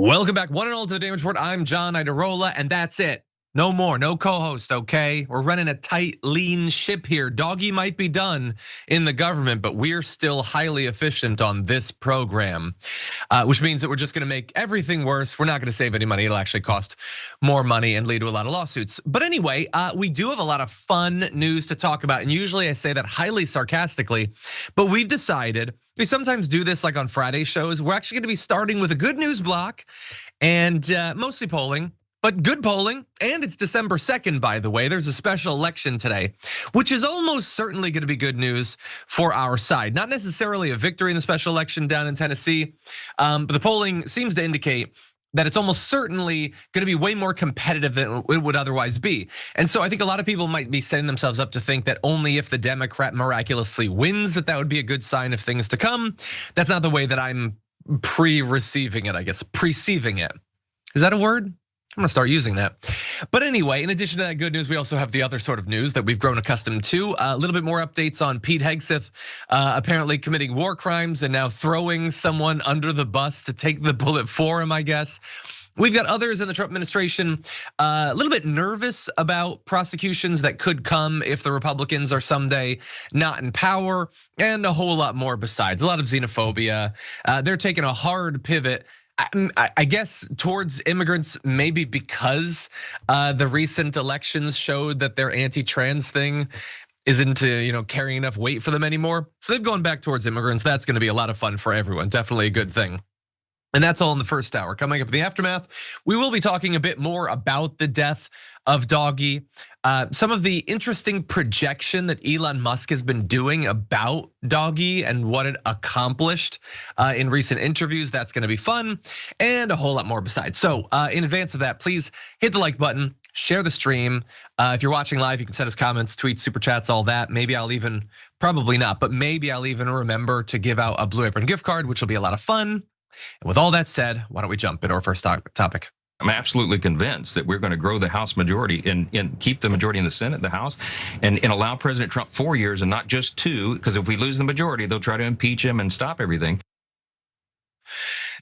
Welcome back, one and all, to the Damage Report. I'm John Iadarola, and that's it. No more, no co-host, okay? We're running a tight, lean ship here. Doggy might be done in the government, but we're still highly efficient on this program, which means that we're just gonna make everything worse. We're not gonna save any money. It'll actually cost more money and lead to a lot of lawsuits. But anyway, we do have a lot of fun news to talk about, and usually I say that highly sarcastically, but we've decided, we sometimes do this like on Friday shows, we're actually gonna be starting with a good news block and mostly polling, but good polling, and it's December 2nd, by the way. There's a special election today, which is almost certainly gonna be good news for our side. Not necessarily a victory in the special election down in Tennessee, but the polling seems to indicate that it's almost certainly gonna be way more competitive than it would otherwise be. And so I think a lot of people might be setting themselves up to think that only if the Democrat miraculously wins, that would be a good sign of things to come. That's not the way that I'm pre-receiving it, I guess, perceiving it. Is that a word? I'm gonna start using that. But anyway, in addition to that good news, we also have the other sort of news that we've grown accustomed to. A little bit more updates on Pete Hegseth apparently committing war crimes and now throwing someone under the bus to take the bullet for him, I guess. We've got others in the Trump administration a little bit nervous about prosecutions that could come if the Republicans are someday not in power, and a whole lot more besides. A lot of xenophobia. They're taking a hard pivot, I guess, towards immigrants, maybe because the recent elections showed that their anti-trans thing isn't carrying enough weight for them anymore. So they've gone back towards immigrants. That's gonna be a lot of fun for everyone, definitely a good thing. And that's all in the first hour. Coming up in the aftermath, we will be talking a bit more about the death of Doggy. Some of the interesting projection that Elon Musk has been doing about Doggy and what it accomplished in recent interviews. That's gonna be fun, and a whole lot more besides. So in advance of that, please hit the like button, share the stream. If you're watching live, you can send us comments, tweets, super chats, all that. Maybe I'll even, probably not, but maybe I'll even remember to give out a Blue Apron gift card, which will be a lot of fun. And with all that said, why don't we jump into our first topic? I'm absolutely convinced that we're going to grow the House majority and keep the majority in the Senate, the House, and allow President Trump 4 years and not just 2, because if we lose the majority, they'll try to impeach him and stop everything.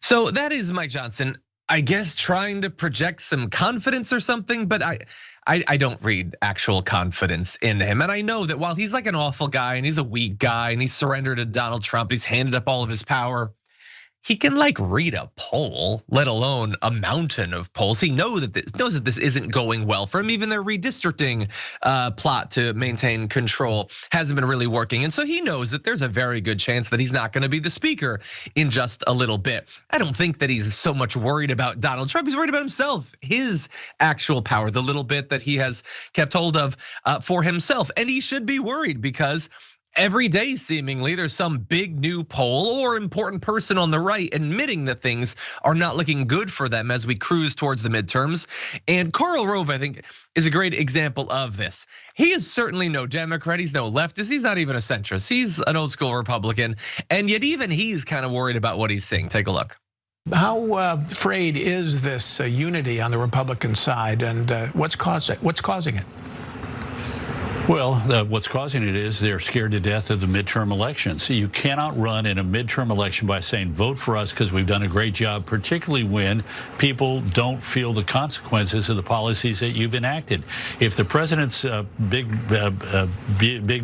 So that is Mike Johnson, I guess, trying to project some confidence or something, but I don't read actual confidence in him. And I know that while he's like an awful guy and he's a weak guy and he's surrendered to Donald Trump, he's handed up all of his power, he can like read a poll, let alone a mountain of polls. He knows that this isn't going well for him. Even their redistricting plot to maintain control hasn't been really working. And so he knows that there's a very good chance that he's not gonna be the speaker in just a little bit. I don't think that he's so much worried about Donald Trump. He's worried about himself, his actual power, the little bit that he has kept hold of for himself. And he should be worried because every day, seemingly, there's some big new poll or important person on the right admitting that things are not looking good for them as we cruise towards the midterms. And Karl Rove, I think, is a great example of this. He is certainly no Democrat, he's no leftist, he's not even a centrist. He's an old school Republican, and yet even he's kind of worried about what he's seeing. Take a look. How frayed is this unity on the Republican side, and what's causing it? Well, what's causing it is they're scared to death of the midterm elections. You cannot run in a midterm election by saying, vote for us because we've done a great job, particularly when people don't feel the consequences of the policies that you've enacted. If the president's big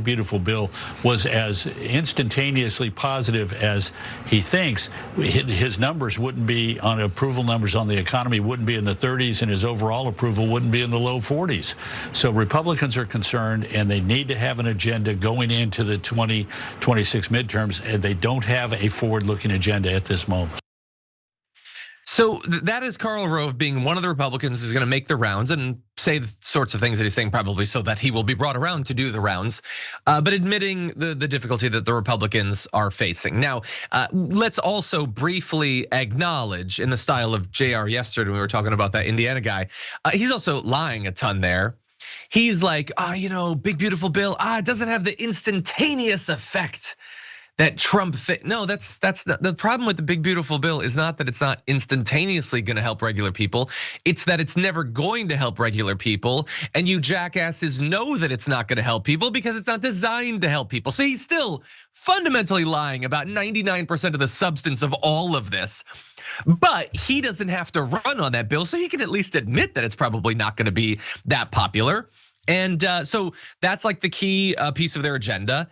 beautiful bill was as instantaneously positive as he thinks, his numbers wouldn't be on approval numbers on the economy wouldn't be in the 30s, and his overall approval wouldn't be in the low 40s. So Republicans are concerned, and they need to have an agenda going into the 2026 midterms, and they don't have a forward-looking agenda at this moment. So that is Karl Rove being one of the Republicans who's gonna make the rounds and say the sorts of things that he's saying, probably so that he will be brought around to do the rounds, but admitting the difficulty that the Republicans are facing. Now, let's also briefly acknowledge, in the style of JR yesterday when we were talking about that Indiana guy, he's also lying a ton there. He's like, big beautiful bill, it doesn't have the instantaneous effect that Trump no, that's not, the problem with the big beautiful bill is not that it's not instantaneously going to help regular people. It's that it's never going to help regular people, and you jackasses know that it's not going to help people because it's not designed to help people. So he's still fundamentally lying about 99% of the substance of all of this. But he doesn't have to run on that bill, so he can at least admit that it's probably not going to be that popular. And so that's like the key piece of their agenda.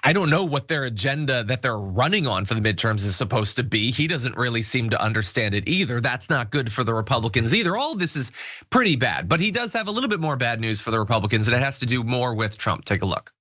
I don't know what their agenda that they're running on for the midterms is supposed to be. He doesn't really seem to understand it either. That's not good for the Republicans either. All of this is pretty bad, but he does have a little bit more bad news for the Republicans, and it has to do more with Trump. Take a look.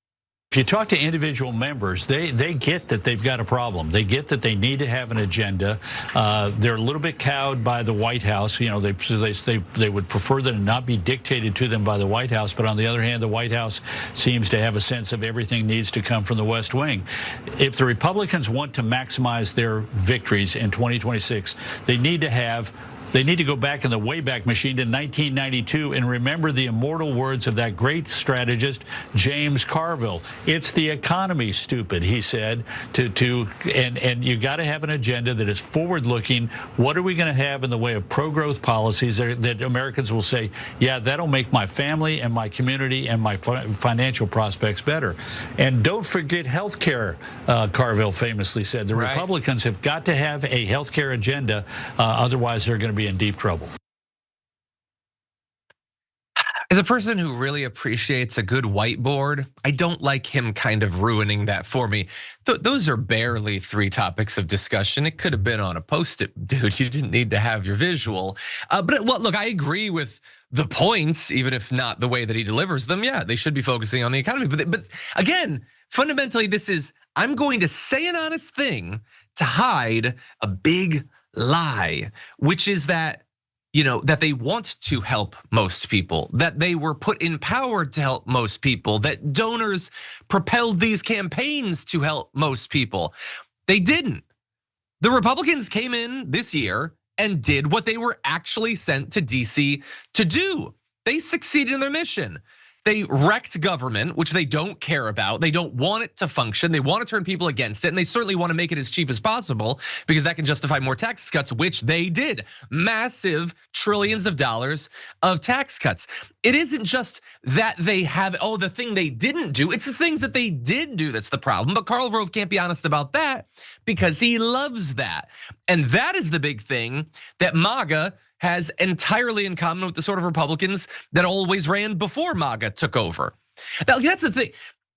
If you talk to individual members, they get that they've got a problem. They get that they need to have an agenda. They're a little bit cowed by the White House. You know, they would prefer that it not be dictated to them by the White House. But on the other hand, the White House seems to have a sense of everything needs to come from the West Wing. If the Republicans want to maximize their victories in 2026, they need to go back in the Wayback Machine to 1992 and remember the immortal words of that great strategist, James Carville. It's the economy, stupid, he said. And you got to have an agenda that is forward-looking. What are we going to have in the way of pro-growth policies that Americans will say, yeah, that'll make my family and my community and my financial prospects better. And don't forget health care, Carville famously said. The Republicans have got to have a health care agenda, otherwise they're going to be in deep trouble. As a person who really appreciates a good whiteboard, I don't like him kind of ruining that for me. Those are barely 3 topics of discussion. It could have been on a Post-it, dude. You didn't need to have your visual. But well, look, I agree with the points, even if not the way that he delivers them. Yeah, they should be focusing on the economy. But again, fundamentally, this is, I'm going to say an honest thing to hide a big lie, which is that, you know, that they want to help most people, that they were put in power to help most people, that donors propelled these campaigns to help most people. They didn't. The Republicans came in this year and did what they were actually sent to DC to do. They succeeded in their mission. They wrecked government, which they don't care about. They don't want it to function. They want to turn people against it. And they certainly want to make it as cheap as possible because that can justify more tax cuts, which they did. Massive trillions of dollars of tax cuts. It isn't just that they have, the thing they didn't do. It's the things that they did do that's the problem. But Karl Rove can't be honest about that because he loves that. And that is the big thing that MAGA has entirely in common with the sort of Republicans that always ran before MAGA took over. Now, that's the thing.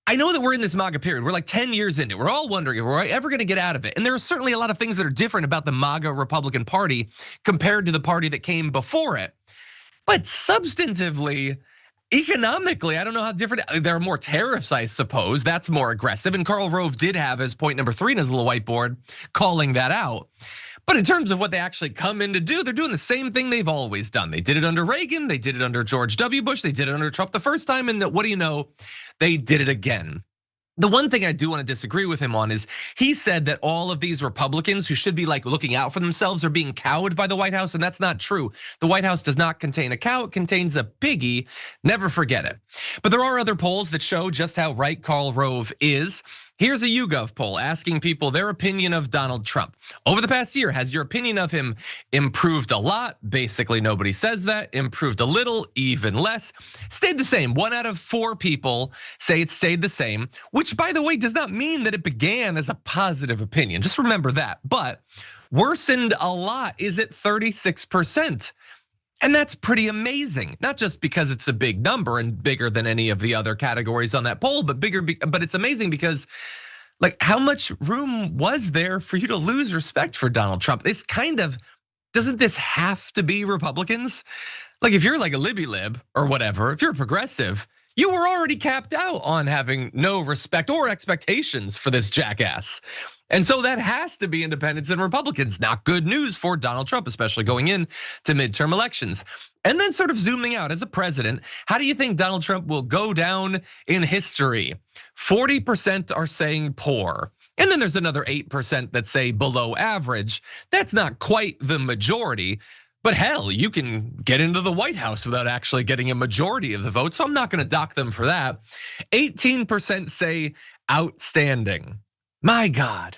I know that we're in this MAGA period. We're like 10 years into it. We're all wondering if we're ever gonna get out of it. And there are certainly a lot of things that are different about the MAGA Republican Party compared to the party that came before it. But substantively, economically, I don't know how different. There are more tariffs, I suppose. That's more aggressive. And Karl Rove did have as point number 3 in his little whiteboard, calling that out. But in terms of what they actually come in to do, they're doing the same thing they've always done. They did it under Reagan, they did it under George W. Bush, they did it under Trump the first time, and what do you know? They did it again. The one thing I do want to disagree with him on is he said that all of these Republicans who should be like looking out for themselves are being cowed by the White House, and that's not true. The White House does not contain a cow, it contains a piggy, never forget it. But there are other polls that show just how right Karl Rove is. Here's a YouGov poll asking people their opinion of Donald Trump. Over the past year, has your opinion of him improved a lot? Basically, nobody says that. Improved a little, even less. Stayed the same. 1 out of 4 people say it stayed the same, which by the way, does not mean that it began as a positive opinion. Just remember that. But worsened a lot is at 36%. And that's pretty amazing, not just because it's a big number and bigger than any of the other categories on that poll, but but it's amazing because like how much room was there for you to lose respect for Donald Trump? This kind of, doesn't this have to be Republicans? Like if you're like a Libby Lib or whatever, if you're a progressive, you were already capped out on having no respect or expectations for this jackass. And so that has to be independents and Republicans. Not good news for Donald Trump, especially going into midterm elections. And then sort of zooming out as a president, how do you think Donald Trump will go down in history? 40% are saying poor. And then there's another 8% that say below average. That's not quite the majority. But hell, you can get into the White House without actually getting a majority of the vote. So I'm not gonna dock them for that. 18% say outstanding. My God.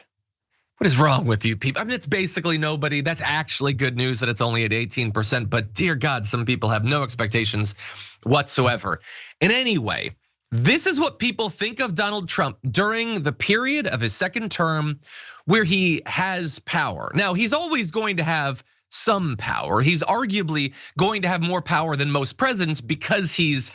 What is wrong with you people? I mean, it's basically nobody. That's actually good news that it's only at 18%, but dear God, some people have no expectations whatsoever. And anyway, this is what people think of Donald Trump during the period of his second term where he has power. Now, he's always going to have some power. He's arguably going to have more power than most presidents because he's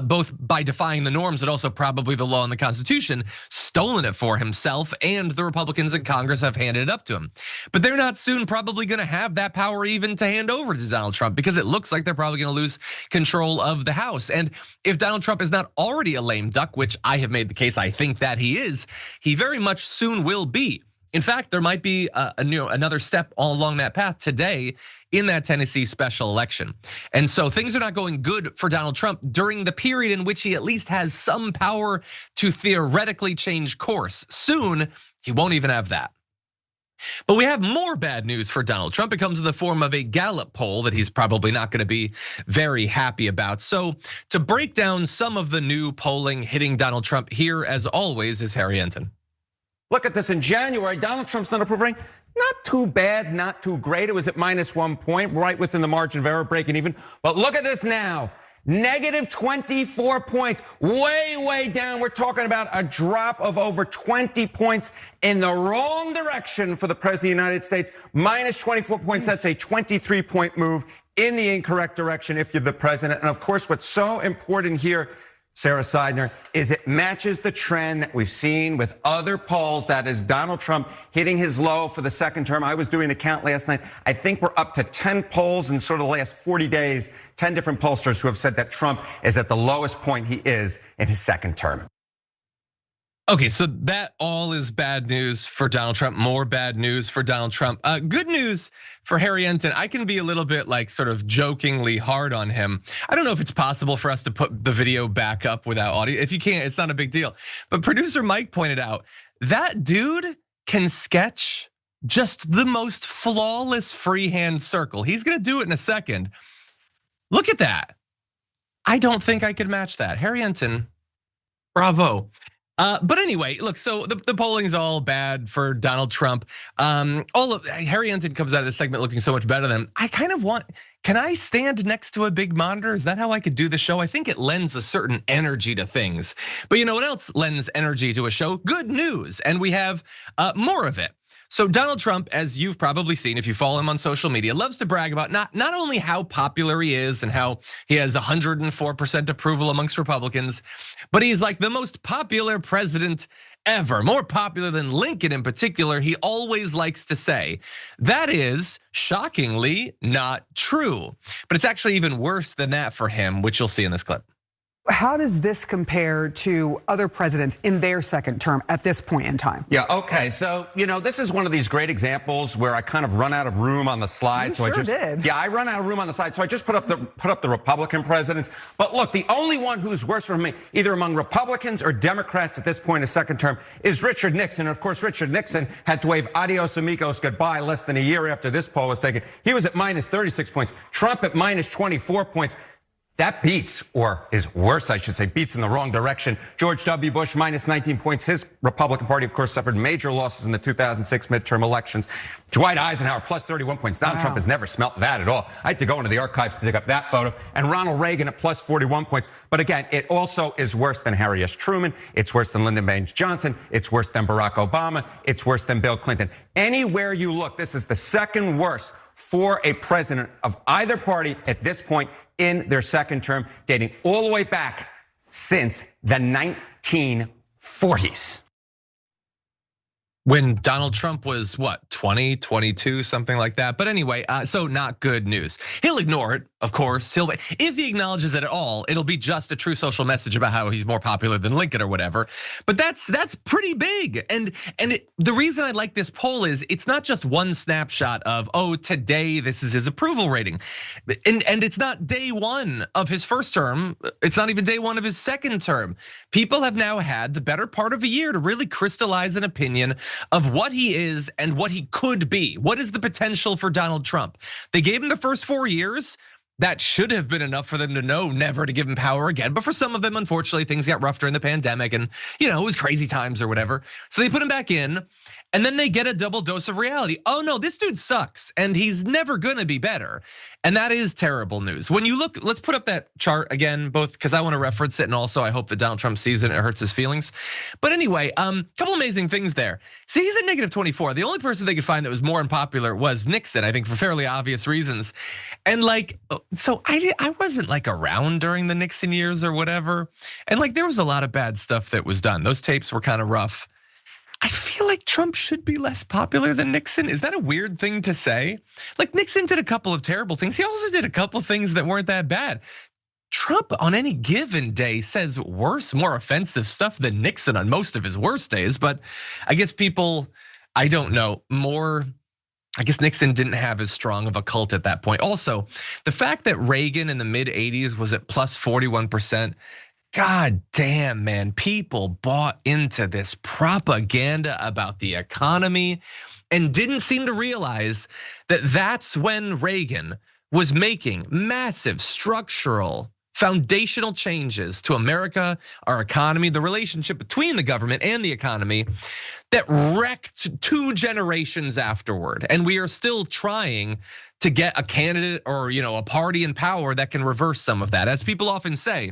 both by defying the norms and also probably the law and the Constitution, stolen it for himself, and the Republicans in Congress have handed it up to him. But they're not soon probably gonna have that power even to hand over to Donald Trump because it looks like they're probably gonna lose control of the House. And if Donald Trump is not already a lame duck, which I have made the case I think that he is, he very much soon will be. In fact, there might be another step all along that path today in that Tennessee special election. And so things are not going good for Donald Trump during the period in which he at least has some power to theoretically change course. Soon, he won't even have that. But we have more bad news for Donald Trump. It comes in the form of a Gallup poll that he's probably not going to be very happy about. So to break down some of the new polling hitting Donald Trump, here as always is Harry Enton. Look at this in January, Donald Trump's not approving. Not too bad, not too great. It was at -1 point, right within the margin of error, breaking even. But look at this now, -24 points, way down. We're talking about a drop of over 20 points in the wrong direction for the president of the United States. -24 points, that's a 23-point move in the incorrect direction if you're the president. And of course, what's so important here, Sarah Seidner, is it matches the trend that we've seen with other polls. That is Donald Trump hitting his low for the second term. I was doing a count last night. I think we're up to 10 polls in sort of the last 40 days, 10 different pollsters who have said that Trump is at the lowest point he is in his second term. Okay, so that all is bad news for Donald Trump, more bad news for Donald Trump. Good news for Harry Enton. I can be a little bit like sort of jokingly hard on him. I don't know if it's possible for us to put the video back up without audio. If you can't, it's not a big deal. But producer Mike pointed out, that dude can sketch just the most flawless freehand circle. He's gonna do it in a second. Look at that. I don't think I could match that. Harry Enton, bravo. But anyway, look, so the polling is all bad for Donald Trump. Harry Enton comes out of this segment looking so much better than him. I kind of want, can I stand next to a big monitor? Is that how I could do the show? I think it lends a certain energy to things. But you know what else lends energy to a show? Good news, and we have more of it. So Donald Trump, as you've probably seen if you follow him on social media, loves to brag about not only how popular he is and how he has 104% approval amongst Republicans, but he's like the most popular president ever, more popular than Lincoln in particular. He always likes to say that is shockingly not true. But it's actually even worse than that for him, which you'll see in this clip. How does this compare to other presidents in their second term at this point in time? Yeah, okay, so this is one of these great examples where I kind of run out of room on the slide. You sure did. Yeah, I run out of room on the slide, so I just put up the Republican presidents. But look, the only one who's worse for me, either among Republicans or Democrats at this point in his second term, is Richard Nixon. And of course, Richard Nixon had to wave adios amigos goodbye less than a year after this poll was taken. He was at -36 points. Trump at -24 points. That beats, or is worse, I should say, beats in the wrong direction. George W. Bush, -19 points. His Republican Party, of course, suffered major losses in the 2006 midterm elections. Dwight Eisenhower, +31 points. Donald Trump has never smelt that at all. I had to go into the archives to dig up that photo. And Ronald Reagan at +41 points. But again, it also is worse than Harry S. Truman. It's worse than Lyndon Baines Johnson. It's worse than Barack Obama. It's worse than Bill Clinton. Anywhere you look, this is the second worst for a president of either party at this point in their second term, dating all the way back since the 1940s. When Donald Trump was what, 20, 22, something like that. But anyway, so not good news. He'll ignore it, of course. If he acknowledges it at all, it'll be just a true social message about how he's more popular than Lincoln or whatever. But that's pretty big. And the reason I like this poll is it's not just one snapshot of, oh, today this is his approval rating. And it's not day one of his first term. It's not even day one of his second term. People have now had the better part of a year to really crystallize an opinion of what he is and what he could be. What is the potential for Donald Trump? They gave him the first 4 years. that should have been enough for them to know never to give him power again. But for some of them, unfortunately, things got rough during the pandemic and, it was crazy times or whatever. So they put him back in, and then they get a double dose of reality. Oh no, this dude sucks and he's never gonna be better. And that is terrible news. When you look, let's put up that chart again, both because I want to reference it and also I hope that Donald Trump sees it and it hurts his feelings. But anyway, couple amazing things there. See, he's at -24. The only person they could find that was more unpopular was Nixon, I think for fairly obvious reasons. And so I wasn't around during the Nixon years or whatever. And there was a lot of bad stuff that was done. Those tapes were kind of rough. I feel like Trump should be less popular than Nixon. Is that a weird thing to say? Nixon did a couple of terrible things. He also did a couple things that weren't that bad. Trump on any given day says worse, more offensive stuff than Nixon on most of his worst days. But I guess people, I don't know, I guess Nixon didn't have as strong of a cult at that point. Also, the fact that Reagan in the mid 80s was at plus 41%, God damn, man, people bought into this propaganda about the economy and didn't seem to realize that that's when Reagan was making massive structural foundational changes to America, our economy, the relationship between the government and the economy that wrecked 2 generations afterward. And we are still trying to get a candidate or a party in power that can reverse some of that. As people often say,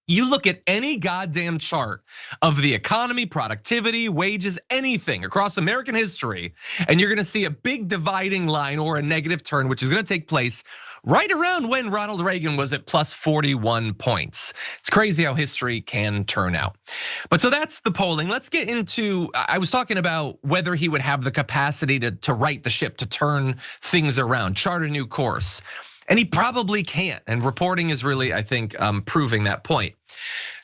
you look at any goddamn chart of the economy, productivity, wages, anything across American history, and you're gonna see a big dividing line or a negative turn, which is gonna take place right around when Ronald Reagan was at plus 41 points. It's crazy how history can turn out. But so that's the polling. Let's get into, I was talking about whether he would have the capacity to right the ship, to turn things around, chart a new course. And he probably can't, and reporting is really, I think, proving that point.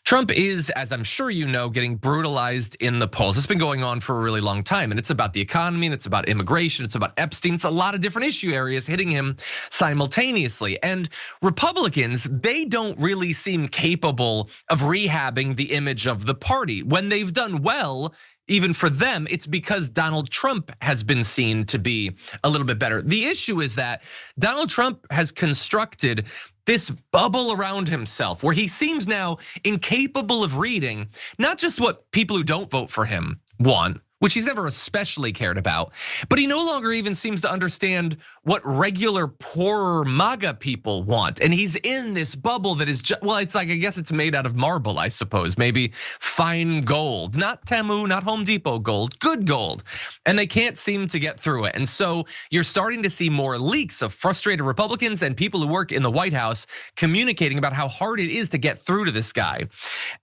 Trump is, as I'm sure you know, getting brutalized in the polls. It's been going on for a really long time, and it's about the economy, and it's about immigration, it's about Epstein. It's a lot of different issue areas hitting him simultaneously. And Republicans, they don't really seem capable of rehabbing the image of the party. When they've done well, even for them, it's because Donald Trump has been seen to be a little bit better. The issue is that Donald Trump has constructed this bubble around himself where he seems now incapable of reading not just what people who don't vote for him want, which he's never especially cared about, but he no longer even seems to understand what regular poorer MAGA people want. And he's in this bubble that is just, well, it's I guess it's made out of marble, I suppose, maybe fine gold, not Temu, not Home Depot gold, good gold. And they can't seem to get through it. And so you're starting to see more leaks of frustrated Republicans and people who work in the White House communicating about how hard it is to get through to this guy.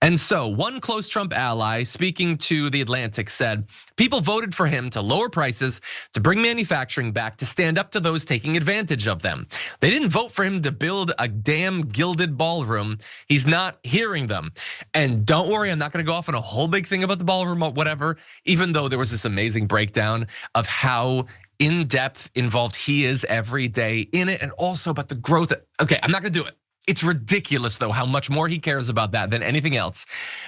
And so one close Trump ally speaking to The Atlantic said, people voted for him to lower prices, to bring manufacturing back, to stand up to those taking advantage of them. They didn't vote for him to build a damn gilded ballroom. He's not hearing them. And don't worry, I'm not gonna go off on a whole big thing about the ballroom or whatever, even though there was this amazing breakdown of how in-depth involved he is every day in it, and also about the growth. Okay, I'm not gonna do it. It's ridiculous though how much more he cares about that than anything else.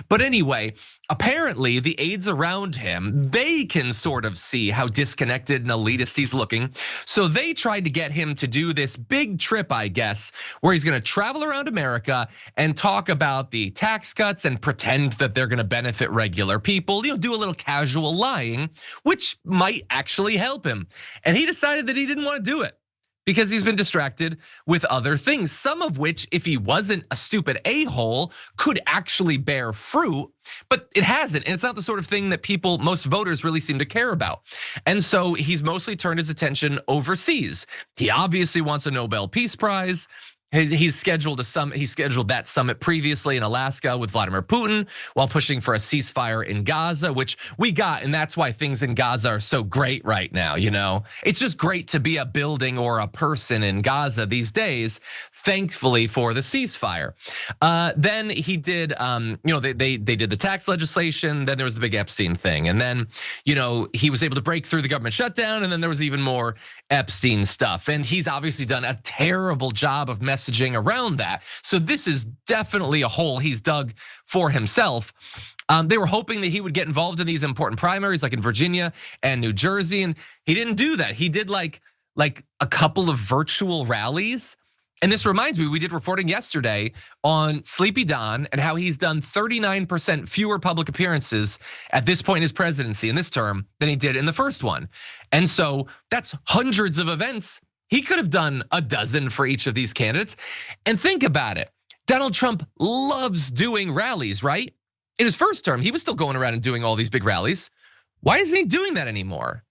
But anyway, apparently the aides around him, they can sort of see how disconnected and elitist he's looking. So they tried to get him to do this big trip, I guess, where he's gonna travel around America and talk about the tax cuts and pretend that they're gonna benefit regular people, do a little casual lying, which might actually help him. And he decided that he didn't wanna do it, because he's been distracted with other things, some of which, if he wasn't a stupid a-hole, could actually bear fruit, but it hasn't. And it's not the sort of thing that most voters really seem to care about. And so he's mostly turned his attention overseas. He obviously wants a Nobel Peace Prize. He's scheduled a summit. He scheduled that summit previously in Alaska with Vladimir Putin while pushing for a ceasefire in Gaza, which we got, and that's why things in Gaza are so great right now. It's just great to be a building or a person in Gaza these days, thankfully for the ceasefire. Then he did, they did the tax legislation. Then there was the big Epstein thing, and then he was able to break through the government shutdown, and then there was even more Epstein stuff. And he's obviously done a terrible job of messaging around that. So this is definitely a hole he's dug for himself. They were hoping that he would get involved in these important primaries like in Virginia and New Jersey, and he didn't do that. He did like a couple of virtual rallies. And this reminds me, we did reporting yesterday on Sleepy Don and how he's done 39% fewer public appearances at this point in his presidency in this term than he did in the first one. And so that's hundreds of events. He could have done a dozen for each of these candidates. And think about it. Donald Trump loves doing rallies, right? In his first term, he was still going around and doing all these big rallies. Why isn't he doing that anymore?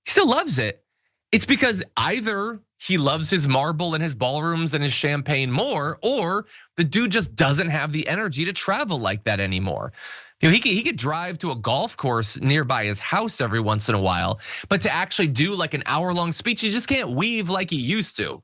He still loves it. It's because either he loves his marble and his ballrooms and his champagne more, or the dude just doesn't have the energy to travel like that anymore. You know, he could drive to a golf course nearby his house every once in a while, but to actually do like an hour-long speech, he just can't weave like he used to.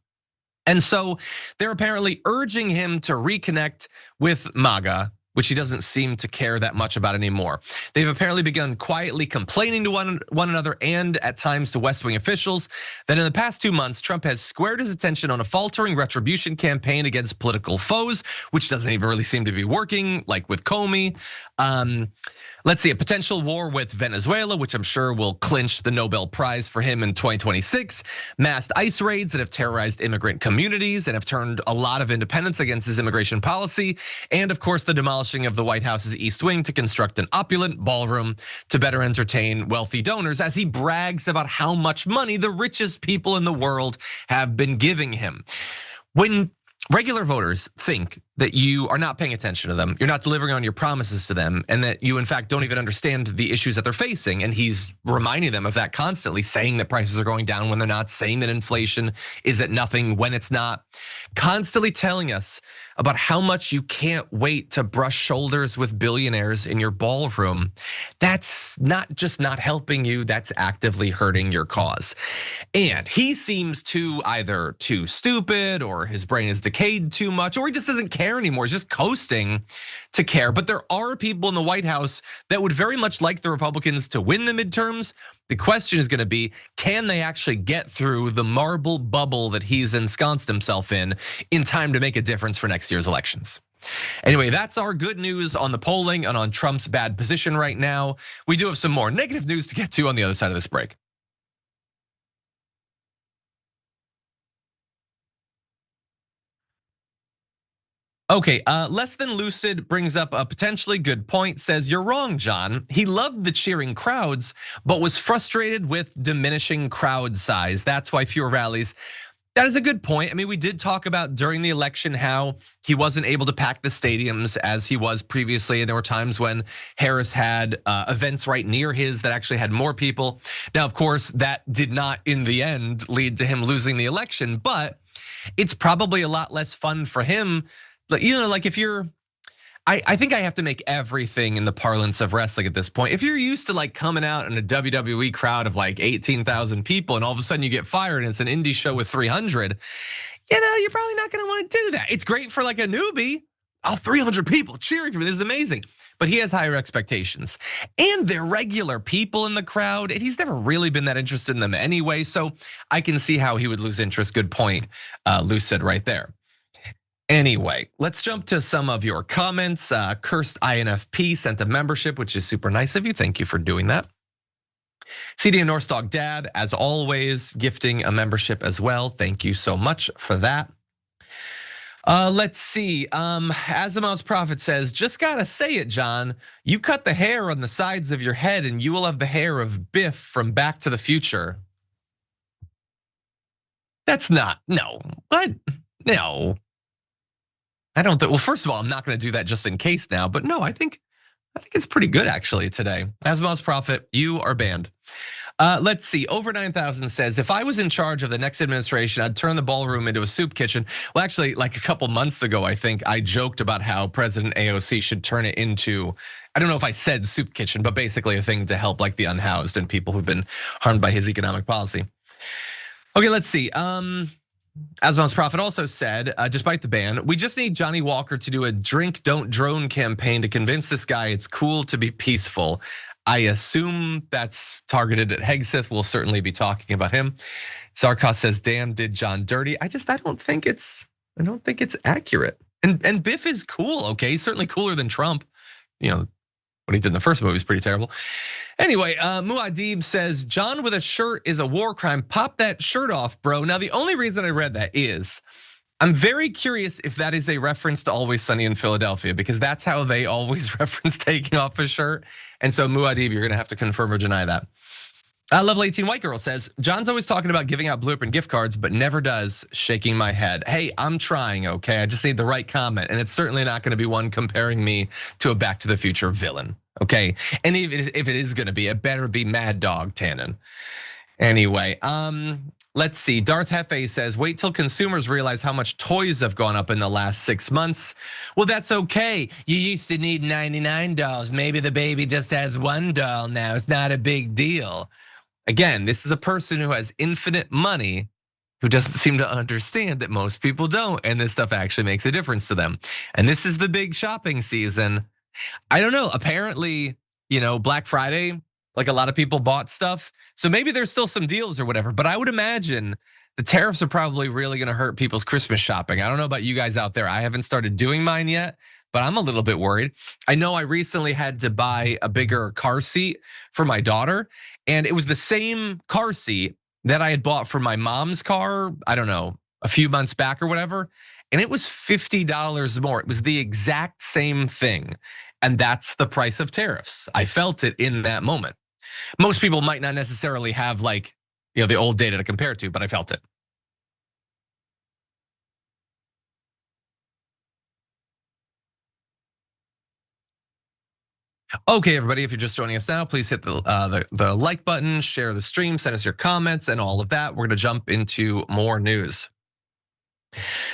And so they're apparently urging him to reconnect with MAGA, which he doesn't seem to care that much about anymore. They've apparently begun quietly complaining to one another and at times to West Wing officials that in the past 2 months, Trump has squared his attention on a faltering retribution campaign against political foes, which doesn't even really seem to be working, like with Comey. Let's see, a potential war with Venezuela, which I'm sure will clinch the Nobel Prize for him in 2026. Massed ICE raids that have terrorized immigrant communities and have turned a lot of independents against his immigration policy. And of course, the demolishing of the White House's East Wing to construct an opulent ballroom to better entertain wealthy donors as he brags about how much money the richest people in the world have been giving him. When regular voters think that you are not paying attention to them, you're not delivering on your promises to them, and that you in fact don't even understand the issues that they're facing. And he's reminding them of that constantly, saying that prices are going down when they're not, saying that inflation is at nothing when it's not, constantly telling us about how much you can't wait to brush shoulders with billionaires in your ballroom. That's not just not helping you, that's actively hurting your cause. And he seems either too stupid, or his brain is decayed too much, or he just doesn't care anymore. He's just coasting to care. But there are people in the White House that would very much like the Republicans to win the midterms. The question is going to be, can they actually get through the marble bubble that he's ensconced himself in time to make a difference for next year's elections? Anyway, that's our good news on the polling and on Trump's bad position right now. We do have some more negative news to get to on the other side of this break. Okay, Less Than Lucid brings up a potentially good point, says, you're wrong, John. He loved the cheering crowds, but was frustrated with diminishing crowd size. That's why fewer rallies. That is a good point. I mean, we did talk about during the election how he wasn't able to pack the stadiums as he was previously. And there were times when Harris had events right near his that actually had more people. Now, of course, that did not in the end lead to him losing the election, but it's probably a lot less fun for him. You know, like if you're, I think I have to make everything in the parlance of wrestling at this point. If you're used to like coming out in a WWE crowd of like 18,000 people and all of a sudden you get fired and it's an indie show with 300, you know, you're probably not gonna wanna do that. It's great for like a newbie. 300 people cheering for me, this is amazing. But he has higher expectations. And they're regular people in the crowd, and he's never really been that interested in them anyway. So I can see how he would lose interest. Good point, Lucid right there. Anyway, let's jump to some of your comments. Cursed INFP sent a membership, which is super nice of you. Thank you for doing that. CD and Northstock Dad, as always, gifting a membership as well. Thank you so much for that. Let's see, Asimov's Prophet says, just gotta say it, John. You cut the hair on the sides of your head and you will have the hair of Biff from Back to the Future. That's not, no, what? No. I don't think, well, first of all, I'm not gonna do that just in case now, but no, I think it's pretty good actually today. Asimov's Prophet, you are banned. Let's see, over 9,000 says, if I was in charge of the next administration, I'd turn the ballroom into a soup kitchen. Well, actually, like a couple months ago, I think I joked about how President AOC should turn it into, I don't know if I said soup kitchen, but basically a thing to help like the unhoused and people who've been harmed by his economic policy. Okay, let's see. Asimov's Prophet also said, despite the ban, we just need Johnny Walker to do a drink, don't drone campaign to convince this guy it's cool to be peaceful. I assume that's targeted at Hegseth. We'll certainly be talking about him. Sarkos says, damn, did John dirty. I don't think it's accurate. And Biff is cool, okay? He's certainly cooler than Trump. You know, what he did in the first movie is pretty terrible. Anyway, Muad'Dib says, John with a shirt is a war crime. Pop that shirt off, bro. Now, the only reason I read that is I'm very curious if that is a reference to Always Sunny in Philadelphia, because that's how they always reference taking off a shirt. And so Muad'Dib, you're gonna have to confirm or deny that. Level 18 White Girl says, John's always talking about giving out blueprint gift cards, but never does, shaking my head. Hey, I'm trying, okay? I just need the right comment. And it's certainly not gonna be one comparing me to a Back to the Future villain, okay? And even if it is gonna be, it better be Mad Dog Tannen. Anyway, let's see. Darth Hefe says, wait till consumers realize how much toys have gone up in the last 6 months. Well, that's okay. You used to need 99 dolls. Maybe the baby just has 1 doll now. It's not a big deal. Again, this is a person who has infinite money who doesn't seem to understand that most people don't, and this stuff actually makes a difference to them. And this is the big shopping season. I don't know, apparently, Black Friday, like a lot of people bought stuff. So maybe there's still some deals or whatever, but I would imagine the tariffs are probably really gonna hurt people's Christmas shopping. I don't know about you guys out there. I haven't started doing mine yet, but I'm a little bit worried. I know I recently had to buy a bigger car seat for my daughter, and it was the same car seat that I had bought for my mom's car, I don't know, a few months back or whatever, and it was $50 more. It was the exact same thing, and that's the price of tariffs. I felt it in that moment. Most people might not necessarily have the old data to compare to, but I felt it. Okay, everybody, if you're just joining us now, please hit the like button, share the stream, send us your comments and all of that. We're gonna jump into more news.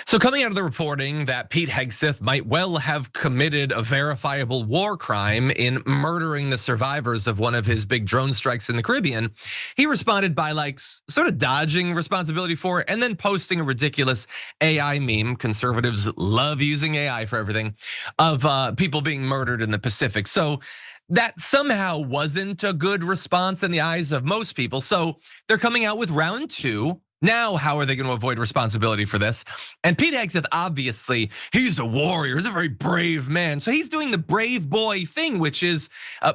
So coming out of the reporting that Pete Hegseth might well have committed a verifiable war crime in murdering the survivors of one of his big drone strikes in the Caribbean, he responded by sort of dodging responsibility for it and then posting a ridiculous AI meme. Conservatives love using AI for everything, of people being murdered in the Pacific. So that somehow wasn't a good response in the eyes of most people. So they're coming out with round 2. Now, how are they going to avoid responsibility for this? And Pete Hegseth, obviously, he's a warrior, he's a very brave man. So he's doing the brave boy thing, which is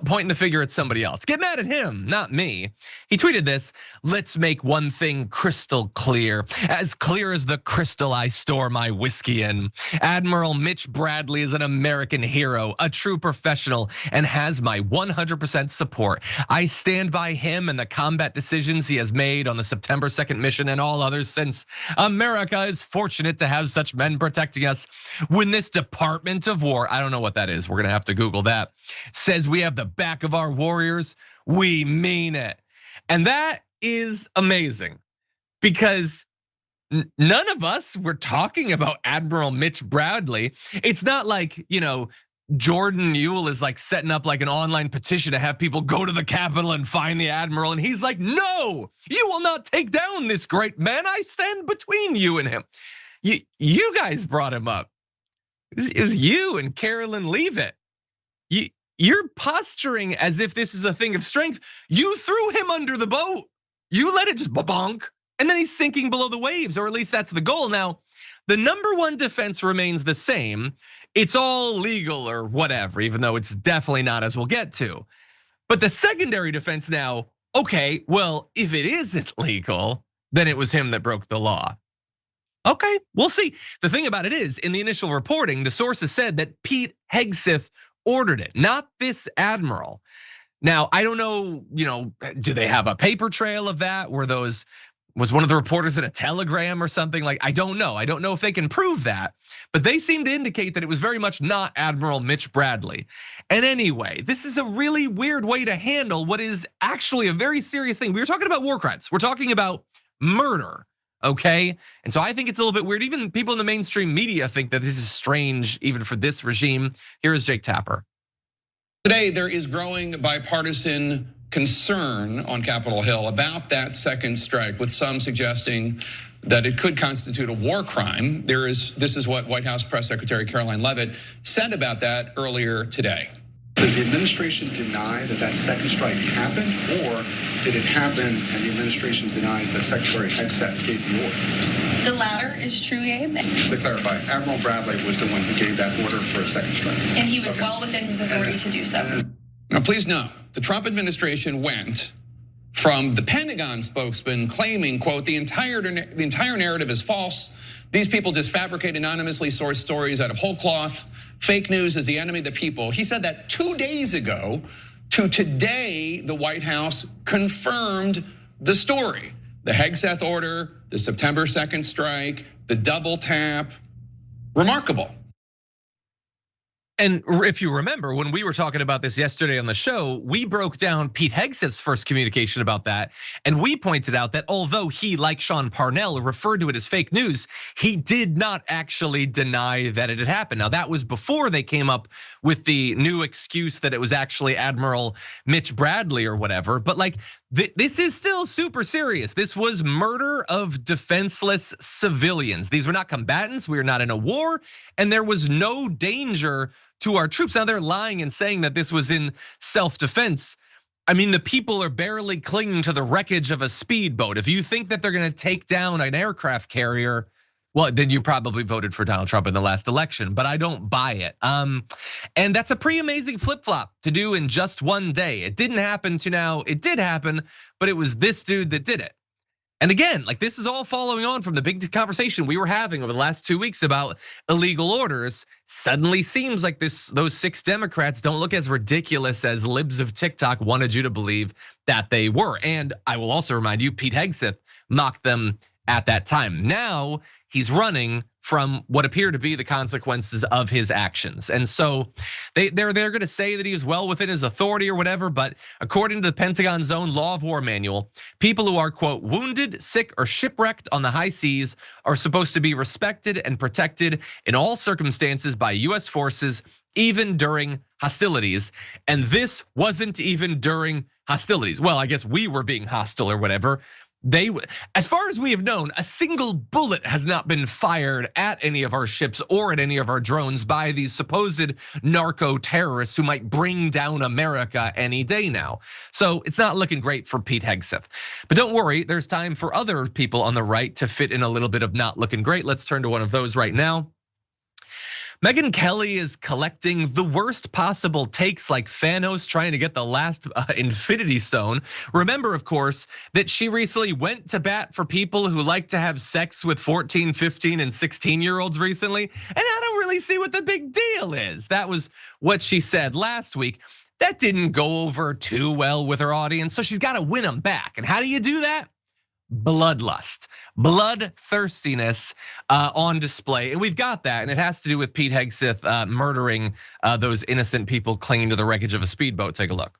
pointing the finger at somebody else. Get mad at him, not me. He tweeted this, let's make one thing crystal clear as the crystal I store my whiskey in. Admiral Mitch Bradley is an American hero, a true professional, and has my 100% support. I stand by him and the combat decisions he has made on the September 2nd mission and all others since. America is fortunate to have such men protecting us. When this Department of War, I don't know what that is, we're gonna have to Google that, says we have the back of our warriors, we mean it. And that is amazing because none of us were talking about Admiral Mitch Bradley. It's not like, Jordan Ewell is setting up an online petition to have people go to the Capitol and find the Admiral. And he's like, no, you will not take down this great man. I stand between you and him. You guys brought him up. It was you and Carolyn Leavitt. You're posturing as if this is a thing of strength. You threw him under the boat. You let it just bonk, and then he's sinking below the waves, or at least that's the goal. Now, the number one defense remains the same. It's all legal or whatever, even though it's definitely not, as we'll get to. But the secondary defense now, okay, well, if it isn't legal, then it was him that broke the law. Okay, we'll see. The thing about it is, in the initial reporting, the sources said that Pete Hegseth ordered it, not this admiral. Now, I don't know, do they have a paper trail of that? Was one of the reporters in a telegram or something? I don't know. I don't know if they can prove that, but they seem to indicate that it was very much not Admiral Mitch Bradley. And anyway, this is a really weird way to handle what is actually a very serious thing. We were talking about war crimes. We're talking about murder, okay? And so I think it's a little bit weird. Even people in the mainstream media think that this is strange, even for this regime. Here is Jake Tapper. Today, there is growing bipartisan concern on Capitol Hill about that second strike, with some suggesting that it could constitute a war crime. This is what White House Press Secretary Caroline Leavitt said about that earlier today. Does the administration deny that second strike happened, or did it happen and the administration denies that Secretary Hegseth gave the order? The latter is true, Abe. To clarify, Admiral Bradley was the one who gave that order for a second strike. And he was well within his authority to do so. Now, please note, the Trump administration went from the Pentagon spokesman claiming, quote, the entire narrative is false. These people just fabricate anonymously sourced stories out of whole cloth. Fake news is the enemy of the people. He said that 2 days ago. To today, the White House confirmed the story. The Hegseth order, the September 2nd strike, the double tap. Remarkable. And if you remember, when we were talking about this yesterday on the show, we broke down Pete Hegseth's first communication about that. And we pointed out that although he, like Sean Parnell, referred to it as fake news, he did not actually deny that it had happened. Now, that was before they came up with the new excuse that it was actually Admiral Mitch Bradley or whatever. But like, this is still super serious. This was murder of defenseless civilians. These were not combatants. We are not in a war. And there was no danger to our troops. Now they're lying and saying that this was in self-defense. I mean, the people are barely clinging to the wreckage of a speedboat. If you think that they're gonna take down an aircraft carrier, well, then you probably voted for Donald Trump in the last election, but I don't buy it. And that's a pretty amazing flip-flop to do in just one day. It didn't happen to now, it did happen, but it was this dude that did it. And again, like this is all following on from the big conversation we were having over the last 2 weeks about illegal orders. Suddenly seems like those 6 Democrats don't look as ridiculous as libs of TikTok wanted you to believe that they were. And I will also remind you, Pete Hegseth mocked them at that time. Now he's running from what appear to be the consequences of his actions. And so they're gonna say that he is well within his authority or whatever, but according to the Pentagon's own Law of War manual, people who are, quote, wounded, sick, or shipwrecked on the high seas are supposed to be respected and protected in all circumstances by US forces, even during hostilities. And this wasn't even during hostilities. Well, I guess we were being hostile or whatever. As far as we have known, a single bullet has not been fired at any of our ships or at any of our drones by these supposed narco terrorists who might bring down America any day now. So it's not looking great for Pete Hegseth. But don't worry, there's time for other people on the right to fit in a little bit of not looking great. Let's turn to one of those right now. Megyn Kelly is collecting the worst possible takes, like Thanos trying to get the last Infinity Stone. Remember, of course, that she recently went to bat for people who like to have sex with 14, 15, and 16-year-olds recently. And I don't really see what the big deal is. That was what she said last week. That didn't go over too well with her audience, so she's got to win them back. And how do you do that? Bloodlust, bloodthirstiness on display. And we've got that, and it has to do with Pete Hegseth murdering those innocent people clinging to the wreckage of a speedboat. Take a look.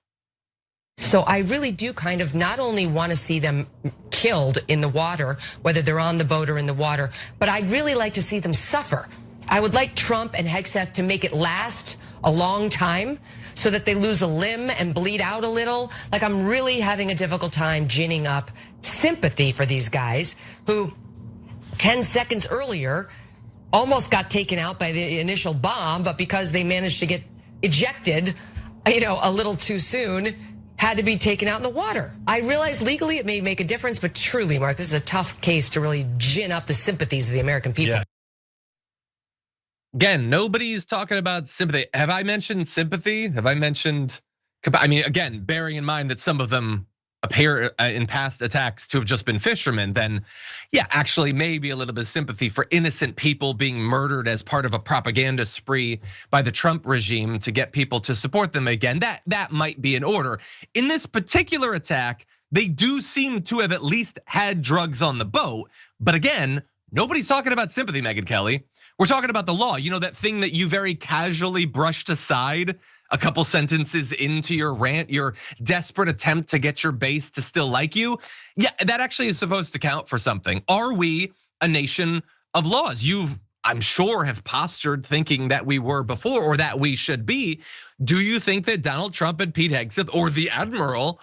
So I really do kind of not only want to see them killed in the water, whether they're on the boat or in the water, but I'd really like to see them suffer. I would like Trump and Hegseth to make it last a long time so that they lose a limb and bleed out a little. Like, I'm really having a difficult time ginning up sympathy for these guys who 10 seconds earlier almost got taken out by the initial bomb, but because they managed to get ejected, a little too soon, had to be taken out in the water. I realize legally it may make a difference, but truly, Mark, this is a tough case to really gin up the sympathies of the American people. Yeah. Again, nobody's talking about sympathy. Have I mentioned sympathy? Have I mentioned, I mean, again, bearing in mind that some of them appear in past attacks to have just been fishermen, then yeah, actually maybe a little bit of sympathy for innocent people being murdered as part of a propaganda spree by the Trump regime to get people to support them again. That might be in order. In this particular attack, they do seem to have at least had drugs on the boat. But again, nobody's talking about sympathy, Megyn Kelly. We're talking about the law. You know, that thing that you very casually brushed aside a couple sentences into your rant, your desperate attempt to get your base to still like you. Yeah, that actually is supposed to count for something. Are we a nation of laws? You, I'm sure, have postured thinking that we were before or that we should be. Do you think that Donald Trump and Pete Hegseth or the Admiral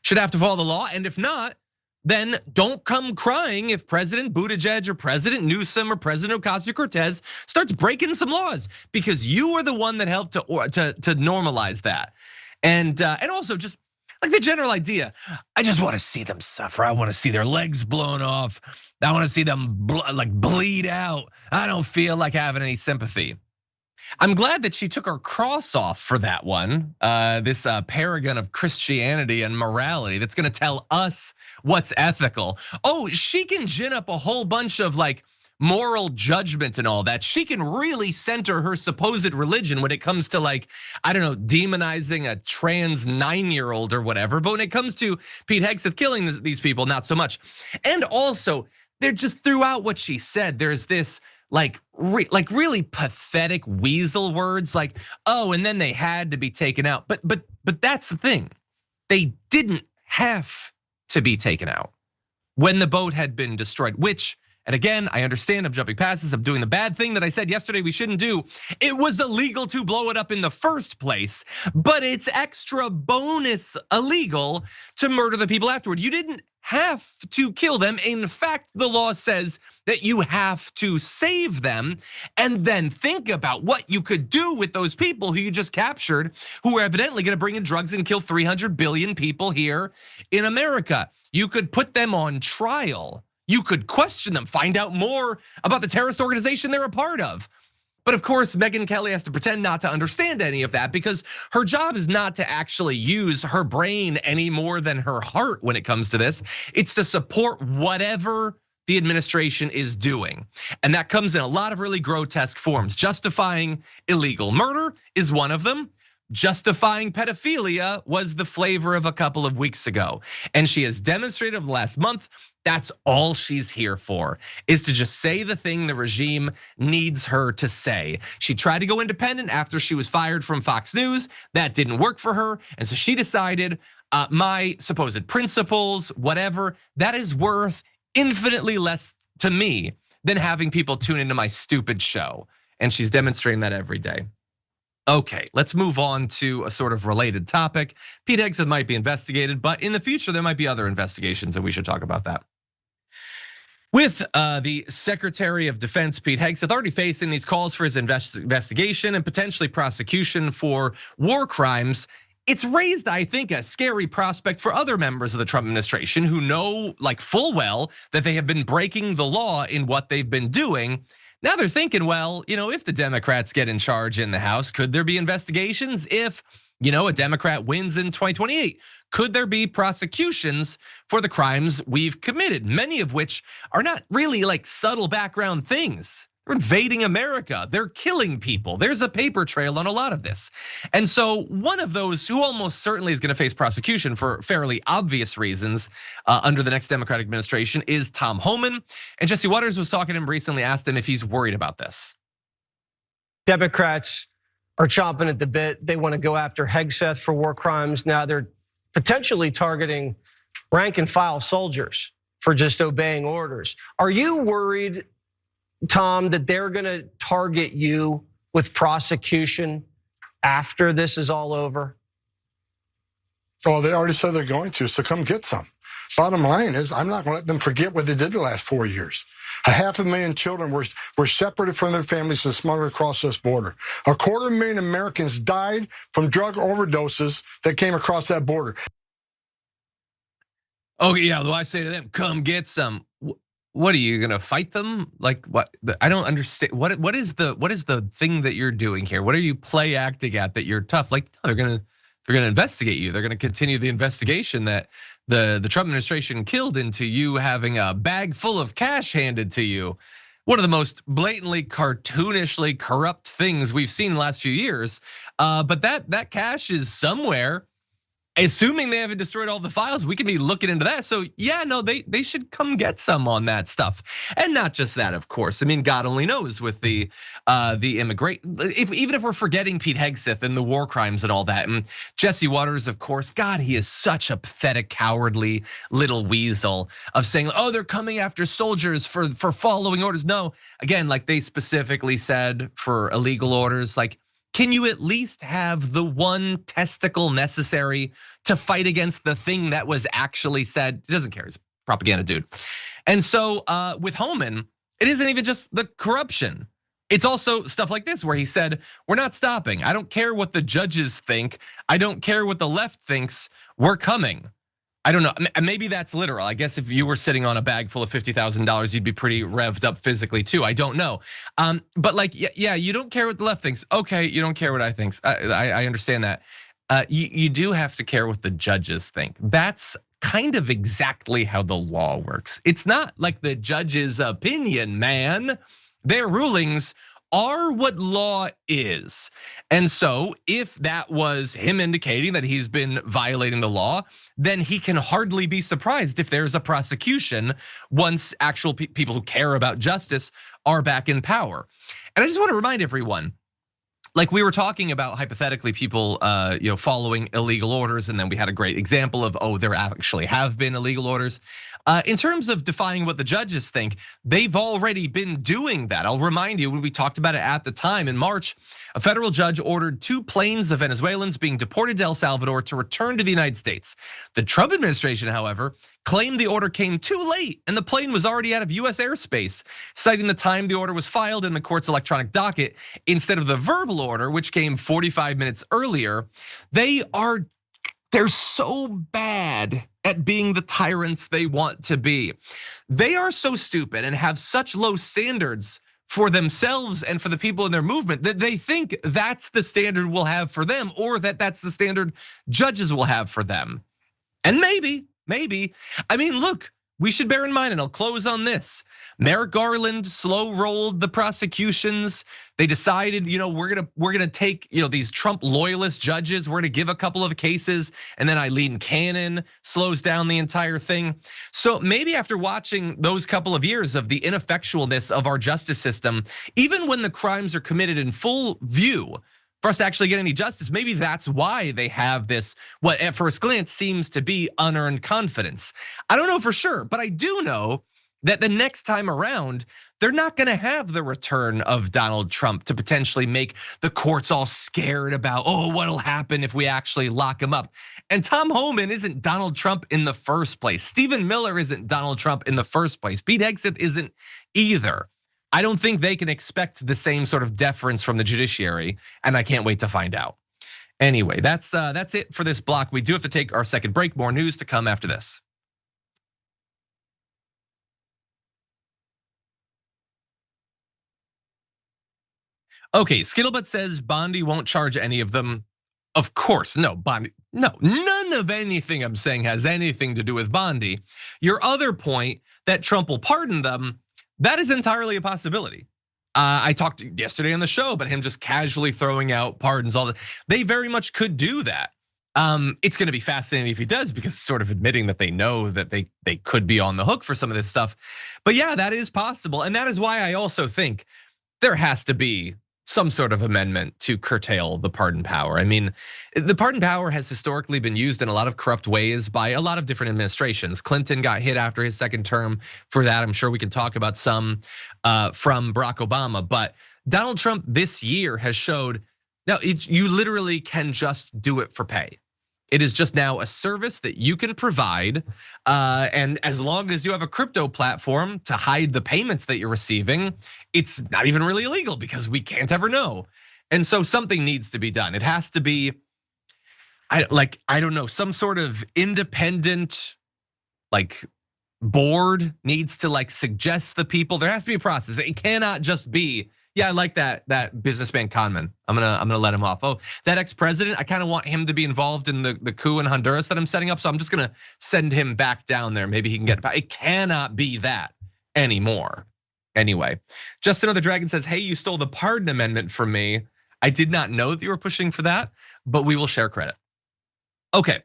should have to follow the law? And if not, then don't come crying if President Buttigieg or President Newsom or President Ocasio-Cortez starts breaking some laws, because you are the one that helped to normalize that. And also just like the general idea, I just want to see them suffer. I want to see their legs blown off. I want to see them bleed out. I don't feel like having any sympathy. I'm glad that she took her cross off for that one. This paragon of Christianity and morality that's gonna tell us what's ethical. Oh, she can gin up a whole bunch of like moral judgment and all that. She can really center her supposed religion when it comes to like, I don't know, demonizing a trans 9-year-old or whatever. But when it comes to Pete Hegseth killing these people, not so much. And also, they're just throughout what she said, there's this like really pathetic weasel words like, oh, and then they had to be taken out. But that's the thing. They didn't have to be taken out when the boat had been destroyed, which, and again, I understand I'm jumping past this, I'm doing the bad thing that I said yesterday we shouldn't do. It was illegal to blow it up in the first place, but it's extra bonus illegal to murder the people afterward. You didn't have to kill them. In fact, the law says that you have to save them and then think about what you could do with those people who you just captured, who are evidently gonna bring in drugs and kill 300 billion people here in America. You could put them on trial. You could question them, find out more about the terrorist organization they're a part of. But of course, Megyn Kelly has to pretend not to understand any of that because her job is not to actually use her brain any more than her heart when it comes to this. It's to support whatever the administration is doing. And that comes in a lot of really grotesque forms. Justifying illegal murder is one of them. Justifying pedophilia was the flavor of a couple of weeks ago. And she has demonstrated over the last month, that's all she's here for, is to just say the thing the regime needs her to say. She tried to go independent after she was fired from Fox News. That didn't work for her. And so she decided my supposed principles, whatever, that is worth infinitely less to me than having people tune into my stupid show. And she's demonstrating that every day. Okay, let's move on to a sort of related topic. Pete Hegseth might be investigated, but in the future, there might be other investigations and we should talk about that. With the Secretary of Defense, Pete Hegseth, already facing these calls for his investigation and potentially prosecution for war crimes, it's raised, I think, a scary prospect for other members of the Trump administration who know like full well that they have been breaking the law in what they've been doing. Now they're thinking, well, if the Democrats get in charge in the House, could there be investigations? If, a Democrat wins in 2028, could there be prosecutions for the crimes we've committed? Many of which are not really like subtle background things. They're invading America, they're killing people. There's a paper trail on a lot of this. And so one of those who almost certainly is gonna face prosecution for fairly obvious reasons under the next Democratic administration is Tom Homan. And Jesse Waters was talking to him recently, asked him if he's worried about this. Democrats are chomping at the bit. They want to go after Hegseth for war crimes. Now they're potentially targeting rank and file soldiers for just obeying orders. Are you worried, Tom, that they're gonna target you with prosecution after this is all over? Oh, they already said they're going to, so come get some. Bottom line is, I'm not gonna let them forget what they did the last 4 years. 500,000 children were separated from their families and smuggled across this border. 250,000 Americans died from drug overdoses that came across that border. Oh yeah, well I say to them, come get some. What are you gonna fight them? Like what? I don't understand. What is the thing that you're doing here? What are you play acting at that you're tough? Like no, they're gonna investigate you. They're gonna continue the investigation that the Trump administration killed into you having a bag full of cash handed to you. One of the most blatantly cartoonishly corrupt things we've seen in the last few years. But that cash is somewhere. Assuming they haven't destroyed all the files, we can be looking into that. So yeah, no, they should come get some on that stuff. And not just that, of course. I mean, God only knows with the immigrant, even if we're forgetting Pete Hegseth and the war crimes and all that. And Jesse Waters, of course, God, he is such a pathetic, cowardly little weasel of saying, oh, they're coming after soldiers for following orders. No, again, like they specifically said for illegal orders, like, can you at least have the one testicle necessary to fight against the thing that was actually said? He doesn't care, he's a propaganda dude. And so with Homan, it isn't even just the corruption. It's also stuff like this where he said, we're not stopping. I don't care what the judges think. I don't care what the left thinks, we're coming. I don't know. Maybe that's literal. I guess if you were sitting on a bag full of $50,000, you'd be pretty revved up physically too. I don't know. But like, yeah, you don't care what the left thinks. Okay, you don't care what I think. I understand that. You do have to care what the judges think. That's kind of exactly how the law works. It's not like the judge's opinion, man. Their rulings are what law is. And so if that was him indicating that he's been violating the law, then he can hardly be surprised if there's a prosecution once actual people who care about justice are back in power. And I just want to remind everyone, like we were talking about hypothetically people following illegal orders, and then we had a great example of, oh, there actually have been illegal orders. In terms of defining what the judges think, they've already been doing that. I'll remind you, when we talked about it at the time in March, a federal judge ordered 2 planes of Venezuelans being deported to El Salvador to return to the United States. The Trump administration, however, claimed the order came too late and the plane was already out of US airspace, citing the time the order was filed in the court's electronic docket instead of the verbal order, which came 45 minutes earlier. They're so bad at being the tyrants they want to be. They are so stupid and have such low standards for themselves and for the people in their movement that they think that's the standard we'll have for them, or that that's the standard judges will have for them. And maybe, I mean, look, we should bear in mind, and I'll close on this. Merrick Garland slow rolled the prosecutions. They decided, we're gonna take, these Trump loyalist judges. We're gonna give a couple of cases, and then Eileen Cannon slows down the entire thing. So maybe after watching those couple of years of the ineffectualness of our justice system, even when the crimes are committed in full view, for us to actually get any justice, maybe that's why they have this, what at first glance seems to be unearned confidence. I don't know for sure, but I do know that the next time around, they're not gonna have the return of Donald Trump to potentially make the courts all scared about, oh, what'll happen if we actually lock him up. And Tom Homan isn't Donald Trump in the first place. Stephen Miller isn't Donald Trump in the first place. Pete Hegseth isn't either. I don't think they can expect the same sort of deference from the judiciary, and I can't wait to find out. Anyway, that's it for this block. We do have to take our second break. More news to come after this. Okay, Skittlebutt says Bondi won't charge any of them. Of course, no, Bondi, no, none of anything I'm saying has anything to do with Bondi. Your other point that Trump will pardon them, that is entirely a possibility. I talked yesterday on the show about him just casually throwing out pardons. All that. They very much could do that. It's going to be fascinating if he does, because it's sort of admitting that they know that they could be on the hook for some of this stuff. But yeah, that is possible, and that is why I also think there has to be some sort of amendment to curtail the pardon power. I mean, the pardon power has historically been used in a lot of corrupt ways by a lot of different administrations. Clinton got hit after his second term for that. I'm sure we can talk about some from Barack Obama, but Donald Trump this year has showed, now you literally can just do it for pay. It is just now a service that you can provide, and as long as you have a crypto platform to hide the payments that you're receiving, it's not even really illegal because we can't ever know. And so something needs to be done. It has to be, I don't know, some sort of independent board needs to suggest the people. There has to be a process. It cannot just be, yeah, I like that businessman Conman. I'm gonna let him off. Oh, that ex-president, I kind of want him to be involved in the coup in Honduras that I'm setting up. So I'm just gonna send him back down there. Maybe he can get it back. It cannot be that anymore. Anyway, Justin of the Dragon says, hey, you stole the pardon amendment from me. I did not know that you were pushing for that, but we will share credit. Okay,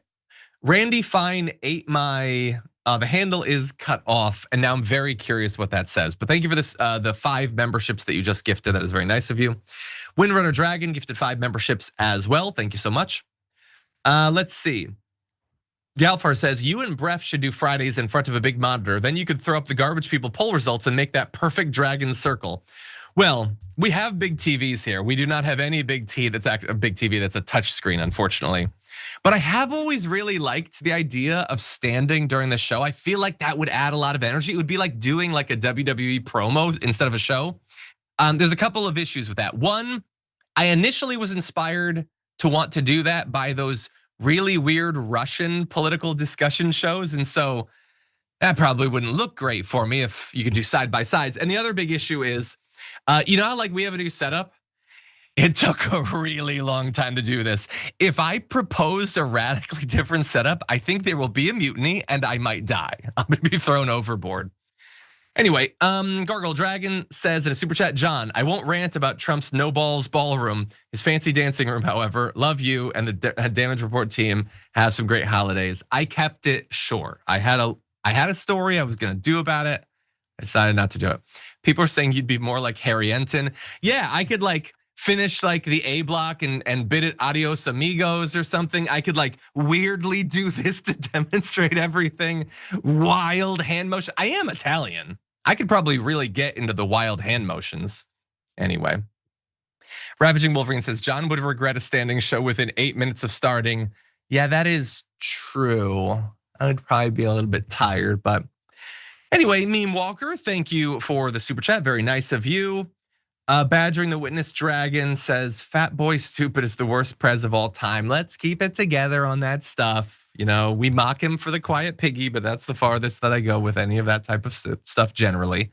Randy Fine ate my, the handle is cut off, and now I'm very curious what that says. But thank you for this, the 5 memberships that you just gifted. That is very nice of you. Windrunner Dragon gifted 5 memberships as well. Thank you so much. Let's see. Galfar says, you and Bref should do Fridays in front of a big monitor. Then you could throw up the garbage people poll results and make that perfect dragon circle. Well, we have big TVs here. We do not have any big TV that's a touch screen, unfortunately. But I have always really liked the idea of standing during the show. I feel like that would add a lot of energy. It would be like doing a WWE promo instead of a show. There's a couple of issues with that. One, I initially was inspired to want to do that by those really weird Russian political discussion shows. And so that probably wouldn't look great for me if you could do side by sides. And the other big issue is, you know how like we have a new setup? It took a really long time to do this. If I propose a radically different setup, I think there will be a mutiny and I might die. I'm gonna be thrown overboard. Anyway, Gargoyle Dragon says in a super chat, John, I won't rant about Trump's no balls ballroom, his fancy dancing room, however. Love you and the Damage Report team. Have some great holidays. I kept it short. I had a story I was gonna do about it. I decided not to do it. People are saying you'd be more like Harry Enton. Yeah, I could like finish like the A block and bid it adios amigos or something. I could like weirdly do this to demonstrate everything. Wild hand motion. I am Italian. I could probably really get into the wild hand motions. Anyway. Ravaging Wolverine says, John would regret a standing show within 8 minutes of starting. Yeah, that is true. I would probably be a little bit tired, but anyway, Meme Walker, thank you for the super chat. Very nice of you. Badgering the Witness Dragon says, Fat Boy Stupid is the worst prez of all time. Let's keep it together on that stuff. You know, we mock him for the quiet piggy, but that's the farthest that I go with any of that type of stuff generally.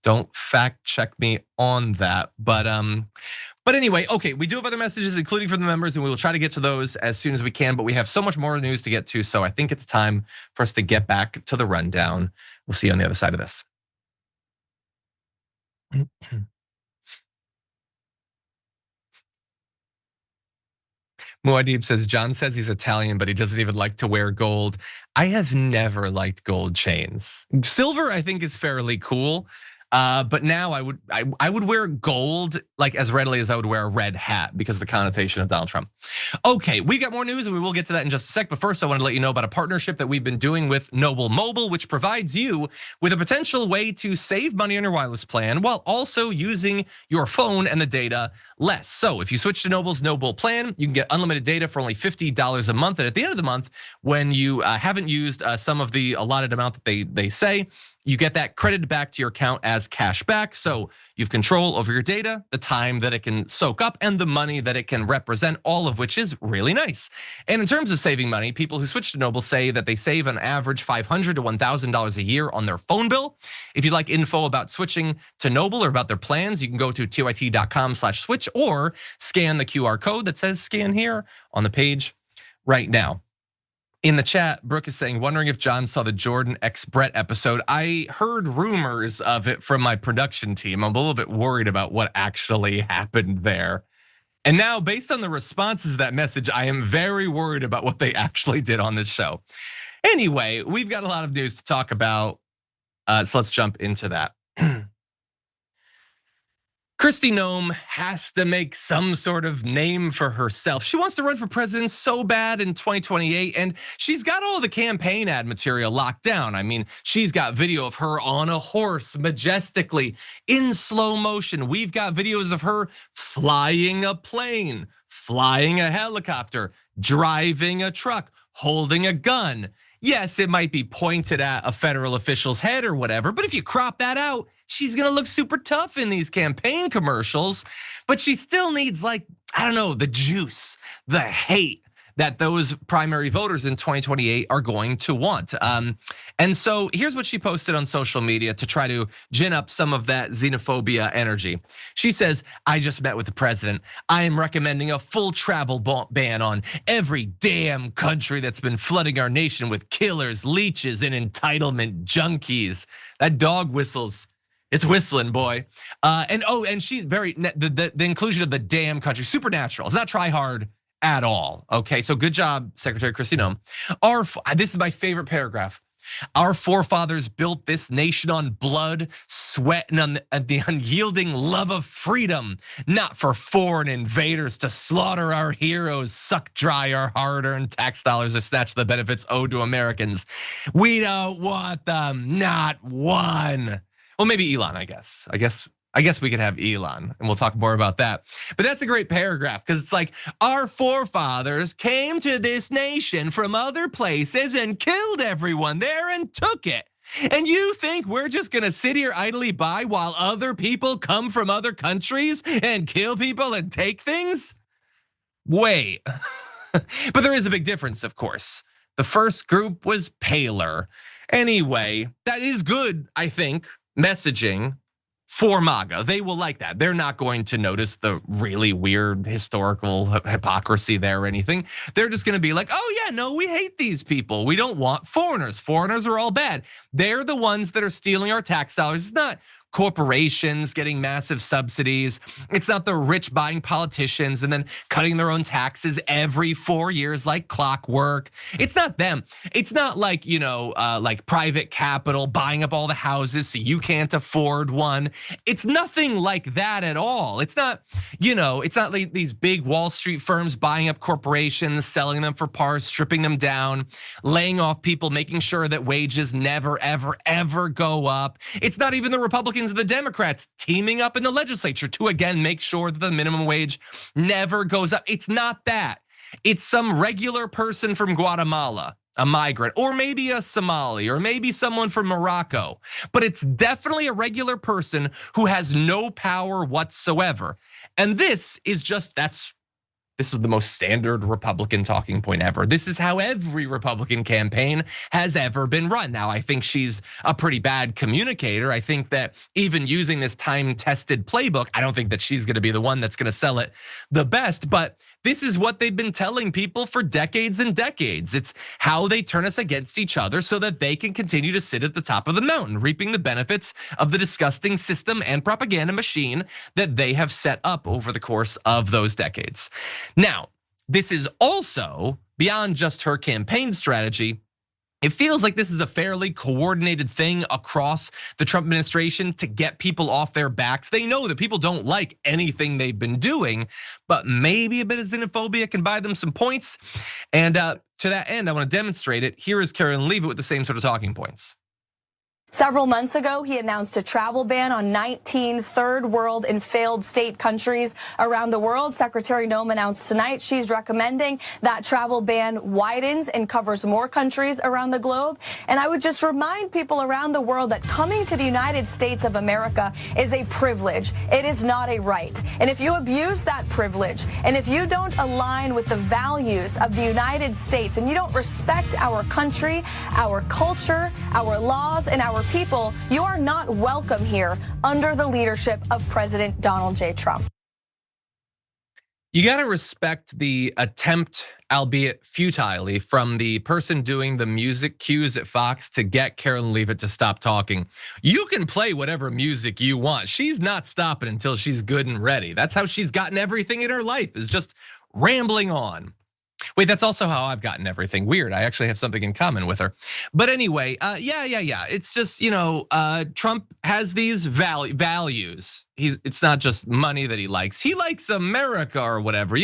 Don't fact check me on that. But anyway, okay, we do have other messages, including from the members, and we will try to get to those as soon as we can, but we have so much more news to get to, so I think it's time for us to get back to the rundown. We'll see you on the other side of this. Muad'Dib says, John says he's Italian, but he doesn't even like to wear gold. I have never liked gold chains. Silver, I think, is fairly cool. But now I would wear gold like as readily as I would wear a red hat because of the connotation of Donald Trump. Okay, we got more news and we will get to that in just a sec. But first, I want to let you know about a partnership that we've been doing with Noble Mobile, which provides you with a potential way to save money on your wireless plan while also using your phone and the data less. So if you switch to Noble's Noble plan, you can get unlimited data for only $50 a month. And at the end of the month, when you haven't used some of the allotted amount that they say, you get that credited back to your account as cash back. So you've control over your data, the time that it can soak up, and the money that it can represent, all of which is really nice. And in terms of saving money, people who switch to Noble say that they save an average $500 to $1,000 a year on their phone bill. If you'd like info about switching to Noble or about their plans, you can go to tyt.com/switch or scan the QR code that says scan here on the page right now. In the chat, Brooke is saying, wondering if John saw the Jordan x Brett episode. I heard rumors of it from my production team. I'm a little bit worried about what actually happened there. And now, based on the responses to that message, I am very worried about what they actually did on this show. Anyway, we've got a lot of news to talk about, so let's jump into that. Kristi Noem has to make some sort of name for herself. She wants to run for president so bad in 2028, and she's got all the campaign ad material locked down. I mean, she's got video of her on a horse majestically in slow motion. We've got videos of her flying a plane, flying a helicopter, driving a truck, holding a gun. Yes, it might be pointed at a federal official's head or whatever, but if you crop that out, she's gonna look super tough in these campaign commercials, but she still needs like, I don't know, the juice, the hate that those primary voters in 2028 are going to want. And so here's what she posted on social media to try to gin up some of that xenophobia energy. She says, I just met with the president. I am recommending a full travel ban on every damn country that's been flooding our nation with killers, leeches, and entitlement junkies. That dog whistles. It's whistling, boy. And she's very, the inclusion of the damn country, supernatural. It's not try hard at all, okay? So good job, Secretary Kristi Noem. This is my favorite paragraph. Our forefathers built this nation on blood, sweat, and the unyielding love of freedom, not for foreign invaders to slaughter our heroes, suck dry our hard-earned tax dollars, or snatch the benefits owed to Americans. We don't want them, not one. Well, maybe Elon, I guess we could have Elon, and we'll talk more about that. But that's a great paragraph because it's like our forefathers came to this nation from other places and killed everyone there and took it. And you think we're just gonna sit here idly by while other people come from other countries and kill people and take things? Wait. But there is a big difference, of course. The first group was paler. Anyway, that is good, I think, messaging for MAGA. They will like that. They're not going to notice the really weird historical hypocrisy there or anything. They're just going to be like, oh yeah, no, we hate these people. We don't want foreigners. Foreigners are all bad. They're the ones that are stealing our tax dollars. It's not corporations getting massive subsidies. It's not the rich buying politicians and then cutting their own taxes every 4 years like clockwork. It's not them. It's not like, like private capital buying up all the houses so you can't afford one. It's nothing like that at all. It's not, it's not like these big Wall Street firms buying up corporations, selling them for par, stripping them down, laying off people, making sure that wages never, ever, ever go up. It's not even the Republicans and the Democrats teaming up in the legislature to again make sure that the minimum wage never goes up. It's not that. It's some regular person from Guatemala, a migrant, or maybe a Somali, or maybe someone from Morocco. But it's definitely a regular person who has no power whatsoever. And this is the most standard Republican talking point ever. This is how every Republican campaign has ever been run. Now, I think she's a pretty bad communicator. I think that even using this time-tested playbook, I don't think that she's gonna be the one that's gonna sell it the best, but this is what they've been telling people for decades and decades. It's how they turn us against each other so that they can continue to sit at the top of the mountain, reaping the benefits of the disgusting system and propaganda machine that they have set up over the course of those decades. Now, this is also beyond just her campaign strategy. It feels like this is a fairly coordinated thing across the Trump administration to get people off their backs. They know that people don't like anything they've been doing, but maybe a bit of xenophobia can buy them some points. And to that end, I want to demonstrate it. Here is Karen Leavitt with the same sort of talking points. Several months ago, he announced a travel ban on 19 third world and failed state countries around the world. Secretary Noem announced tonight she's recommending that travel ban widens and covers more countries around the globe. And I would just remind people around the world that coming to the United States of America is a privilege. It is not a right. And if you abuse that privilege, and if you don't align with the values of the United States, and you don't respect our country, our culture, our laws, and our people, you are not welcome here under the leadership of President Donald J. Trump. You got to respect the attempt, albeit futilely, from the person doing the music cues at Fox to get Karen Leavitt to stop talking. You can play whatever music you want. She's not stopping until she's good and ready. That's how she's gotten everything in her life, is just rambling on. Wait, that's also how I've gotten everything. Weird, I actually have something in common with her. But anyway, yeah. It's just, Trump has these values. It's not just money that he likes. He likes America or whatever,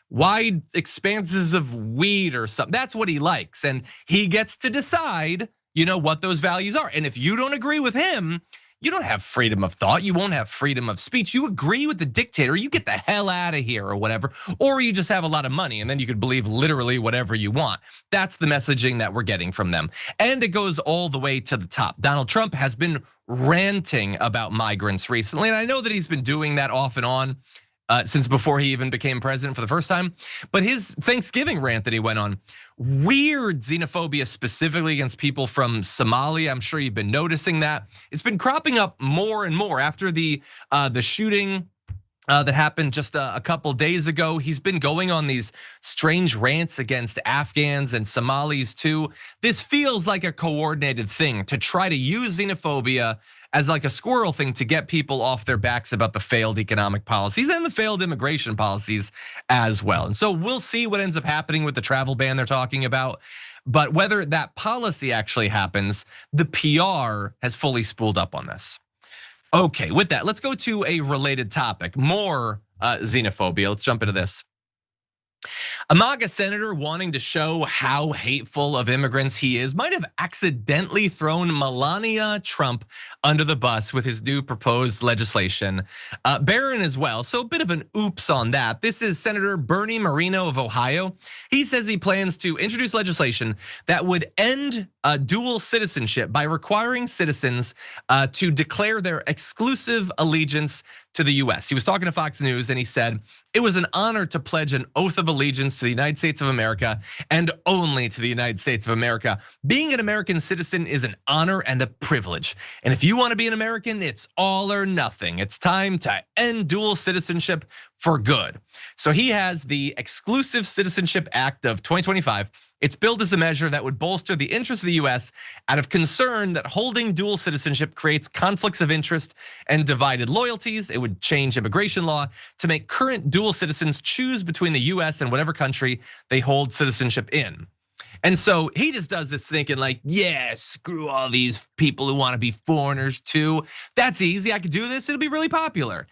wide expanses of weed or something. That's what he likes. And he gets to decide, what those values are. And if you don't agree with him, you don't have freedom of thought. You won't have freedom of speech. You agree with the dictator, you get the hell out of here or whatever. Or you just have a lot of money and then you could believe literally whatever you want. That's the messaging that we're getting from them. And it goes all the way to the top. Donald Trump has been ranting about migrants recently. And I know that he's been doing that off and on since before he even became president for the first time. But his Thanksgiving rant that he went on, weird xenophobia specifically against people from Somalia. I'm sure you've been noticing that. It's been cropping up more and more after the shooting that happened just a couple days ago. He's been going on these strange rants against Afghans and Somalis too. This feels like a coordinated thing to try to use xenophobia as like a squirrel thing to get people off their backs about the failed economic policies and the failed immigration policies as well. And so we'll see what ends up happening with the travel ban they're talking about. But whether that policy actually happens, the PR has fully spooled up on this. Okay, with that, let's go to a related topic, more xenophobia. Let's jump into this. A MAGA senator wanting to show how hateful of immigrants he is might have accidentally thrown Melania Trump under the bus with his new proposed legislation. Barron as well, so a bit of an oops on that. This is Senator Bernie Moreno of Ohio. He says he plans to introduce legislation that would end dual citizenship by requiring citizens to declare their exclusive allegiance to the US. He was talking to Fox News and he said, "It was an honor to pledge an oath of allegiance to the United States of America and only to the United States of America. Being an American citizen is an honor and a privilege. And if you want to be an American, it's all or nothing. It's time to end dual citizenship for good." So he has the Exclusive Citizenship Act of 2025. It's billed as a measure that would bolster the interests of the US out of concern that holding dual citizenship creates conflicts of interest and divided loyalties. It would change immigration law to make current dual citizens choose between the US and whatever country they hold citizenship in. And so he just does this thinking like, yeah, screw all these people who want to be foreigners too. That's easy, I could do this, it'll be really popular.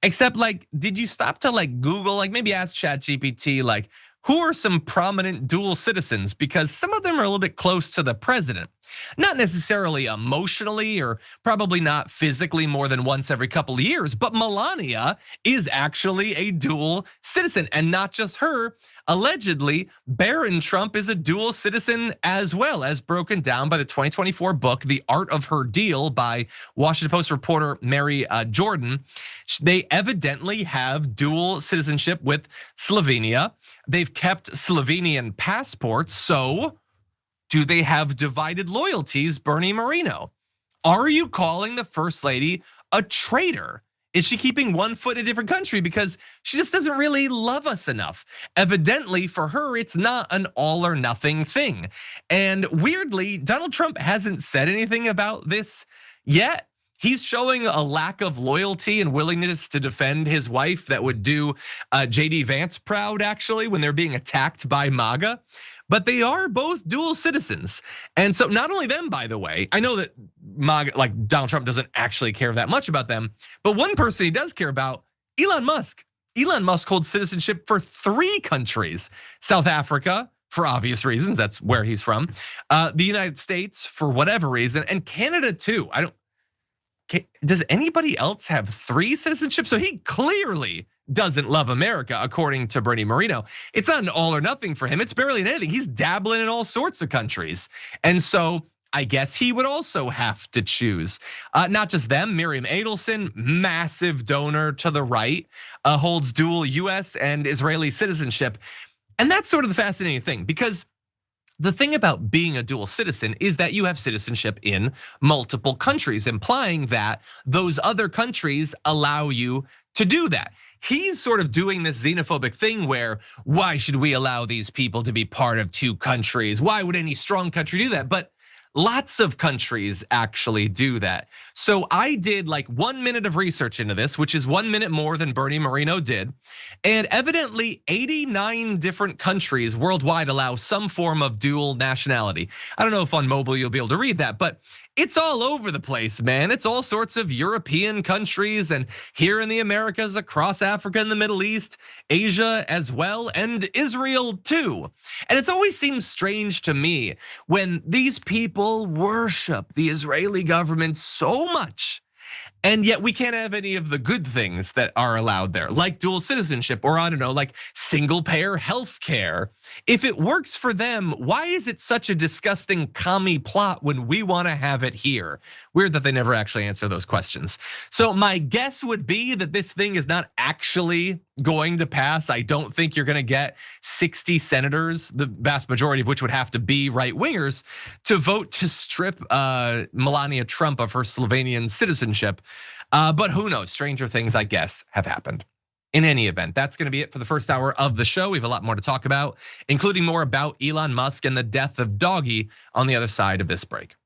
Except like, did you stop to like Google, like maybe ask ChatGPT, like, who are some prominent dual citizens? Because some of them are a little bit close to the president. Not necessarily emotionally or probably not physically more than once every couple of years, but Melania is actually a dual citizen, and not just her. Allegedly, Barron Trump is a dual citizen as well, as broken down by the 2024 book, The Art of Her Deal by Washington Post reporter Mary Jordan. They evidently have dual citizenship with Slovenia. They've kept Slovenian passports, so do they have divided loyalties, Bernie Moreno? Are you calling the First Lady a traitor? Is she keeping one foot in a different country because she just doesn't really love us enough? Evidently, for her, it's not an all or nothing thing. And weirdly, Donald Trump hasn't said anything about this yet. He's showing a lack of loyalty and willingness to defend his wife that would do JD Vance proud, actually, when they're being attacked by MAGA. But they are both dual citizens. And so not only them, by the way, I know that MAGA, like Donald Trump doesn't actually care that much about them, but one person he does care about, Elon Musk. Elon Musk holds citizenship for 3 countries: South Africa, for obvious reasons, that's where he's from, the United States for whatever reason, and Canada too. Does anybody else have 3 citizenships? So he clearly doesn't love America, according to Bernie Moreno. It's not an all or nothing for him. It's barely anything. He's dabbling in all sorts of countries. And so I guess he would also have to choose. Not just them, Miriam Adelson, massive donor to the right, holds dual US and Israeli citizenship. And that's sort of the fascinating thing, because the thing about being a dual citizen is that you have citizenship in multiple countries, implying that those other countries allow you to do that. He's sort of doing this xenophobic thing where, why should we allow these people to be part of 2 countries? Why would any strong country do that? But lots of countries actually do that. So I did like 1 minute of research into this, which is 1 minute more than Bernie Moreno did. And evidently 89 different countries worldwide allow some form of dual nationality. I don't know if on mobile you'll be able to read that, but it's all over the place, man. It's all sorts of European countries and here in the Americas, across Africa and the Middle East, Asia as well, and Israel too. And it's always seemed strange to me when these people worship the Israeli government so much, and yet we can't have any of the good things that are allowed there, like dual citizenship, or I don't know, like single payer health care. If it works for them, why is it such a disgusting commie plot when we want to have it here? Weird that they never actually answer those questions. So my guess would be that this thing is not actually going to pass. I don't think you're going to get 60 senators, the vast majority of which would have to be right wingers, to vote to strip Melania Trump of her Slovenian citizenship. But who knows? Stranger things, I guess, have happened. In any event, that's going to be it for the first hour of the show. We have a lot more to talk about, including more about Elon Musk and the death of Doggy on the other side of this break.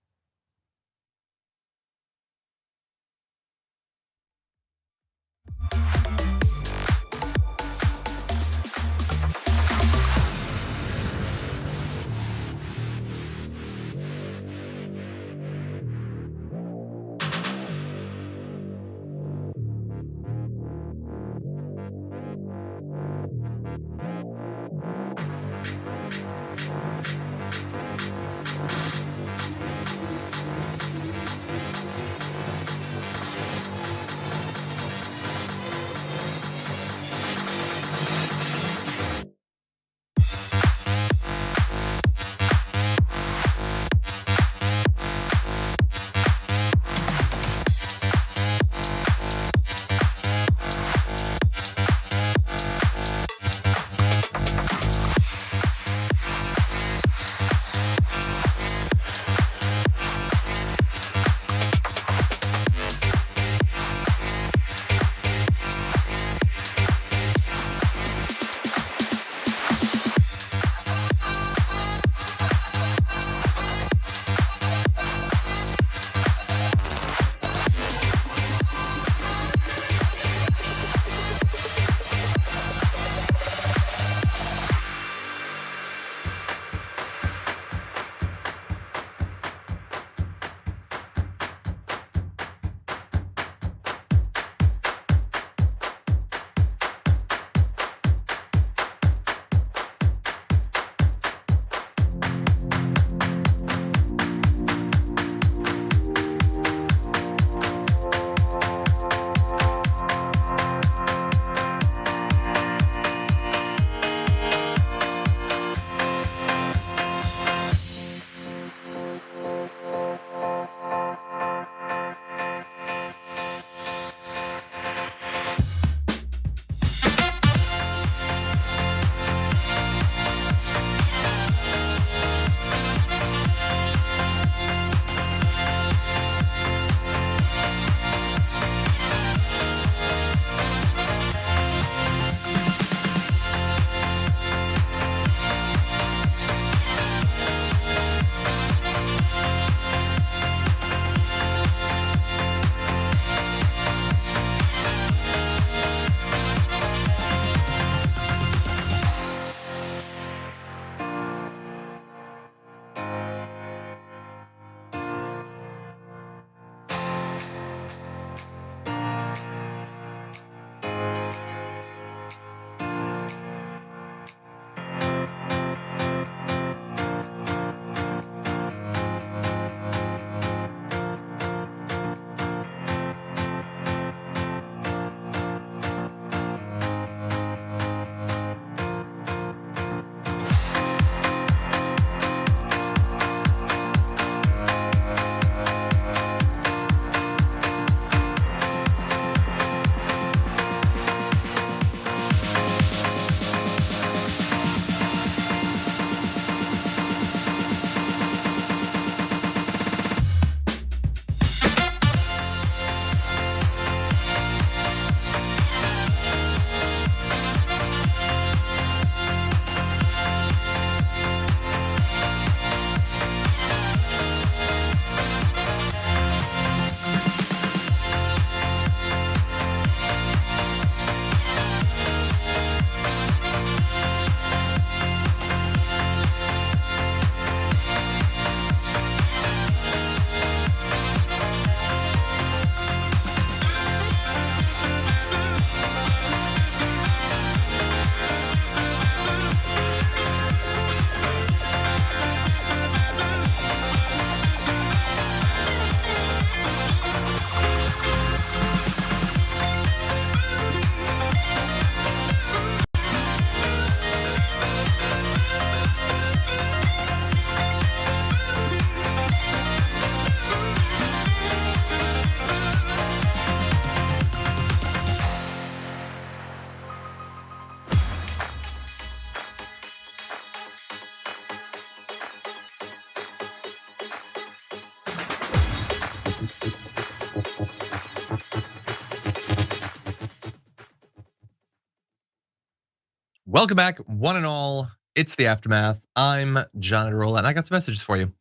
Welcome back, one and all. It's the Aftermath. I'm John Iadarola, and I got some messages for you.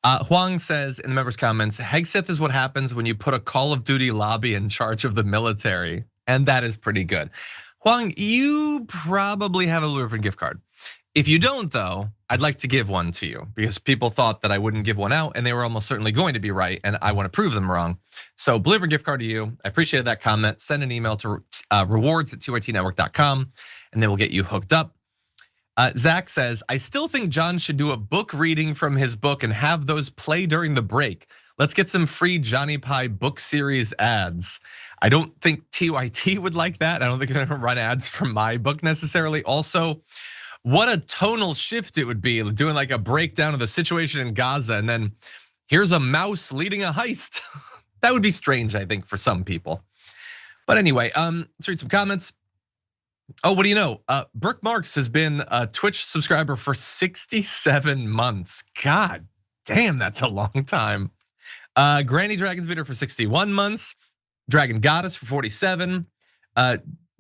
Huang says in the members' comments, Hegseth is what happens when you put a Call of Duty lobby in charge of the military. And that is pretty good. Huang, you probably have a Blueprint gift card. If you don't, though, I'd like to give one to you because people thought that I wouldn't give one out and they were almost certainly going to be right, and I want to prove them wrong. So Blueprint gift card to you. I appreciated that comment. Send an email to rewards@tytnetwork.com and they will get you hooked up. Zach says, I still think John should do a book reading from his book and have those play during the break. Let's get some free Johnny Pie book series ads. I don't think TYT would like that. I don't think they're gonna run ads for my book necessarily. Also, what a tonal shift it would be doing like a breakdown of the situation in Gaza and then here's a mouse leading a heist. That would be strange, I think, for some people. But anyway, let's read some comments. Oh, what do you know? Brooke Marks has been a Twitch subscriber for 67 months. God damn, that's a long time. Granny Dragon's been here for 61 months. Dragon Goddess for 47.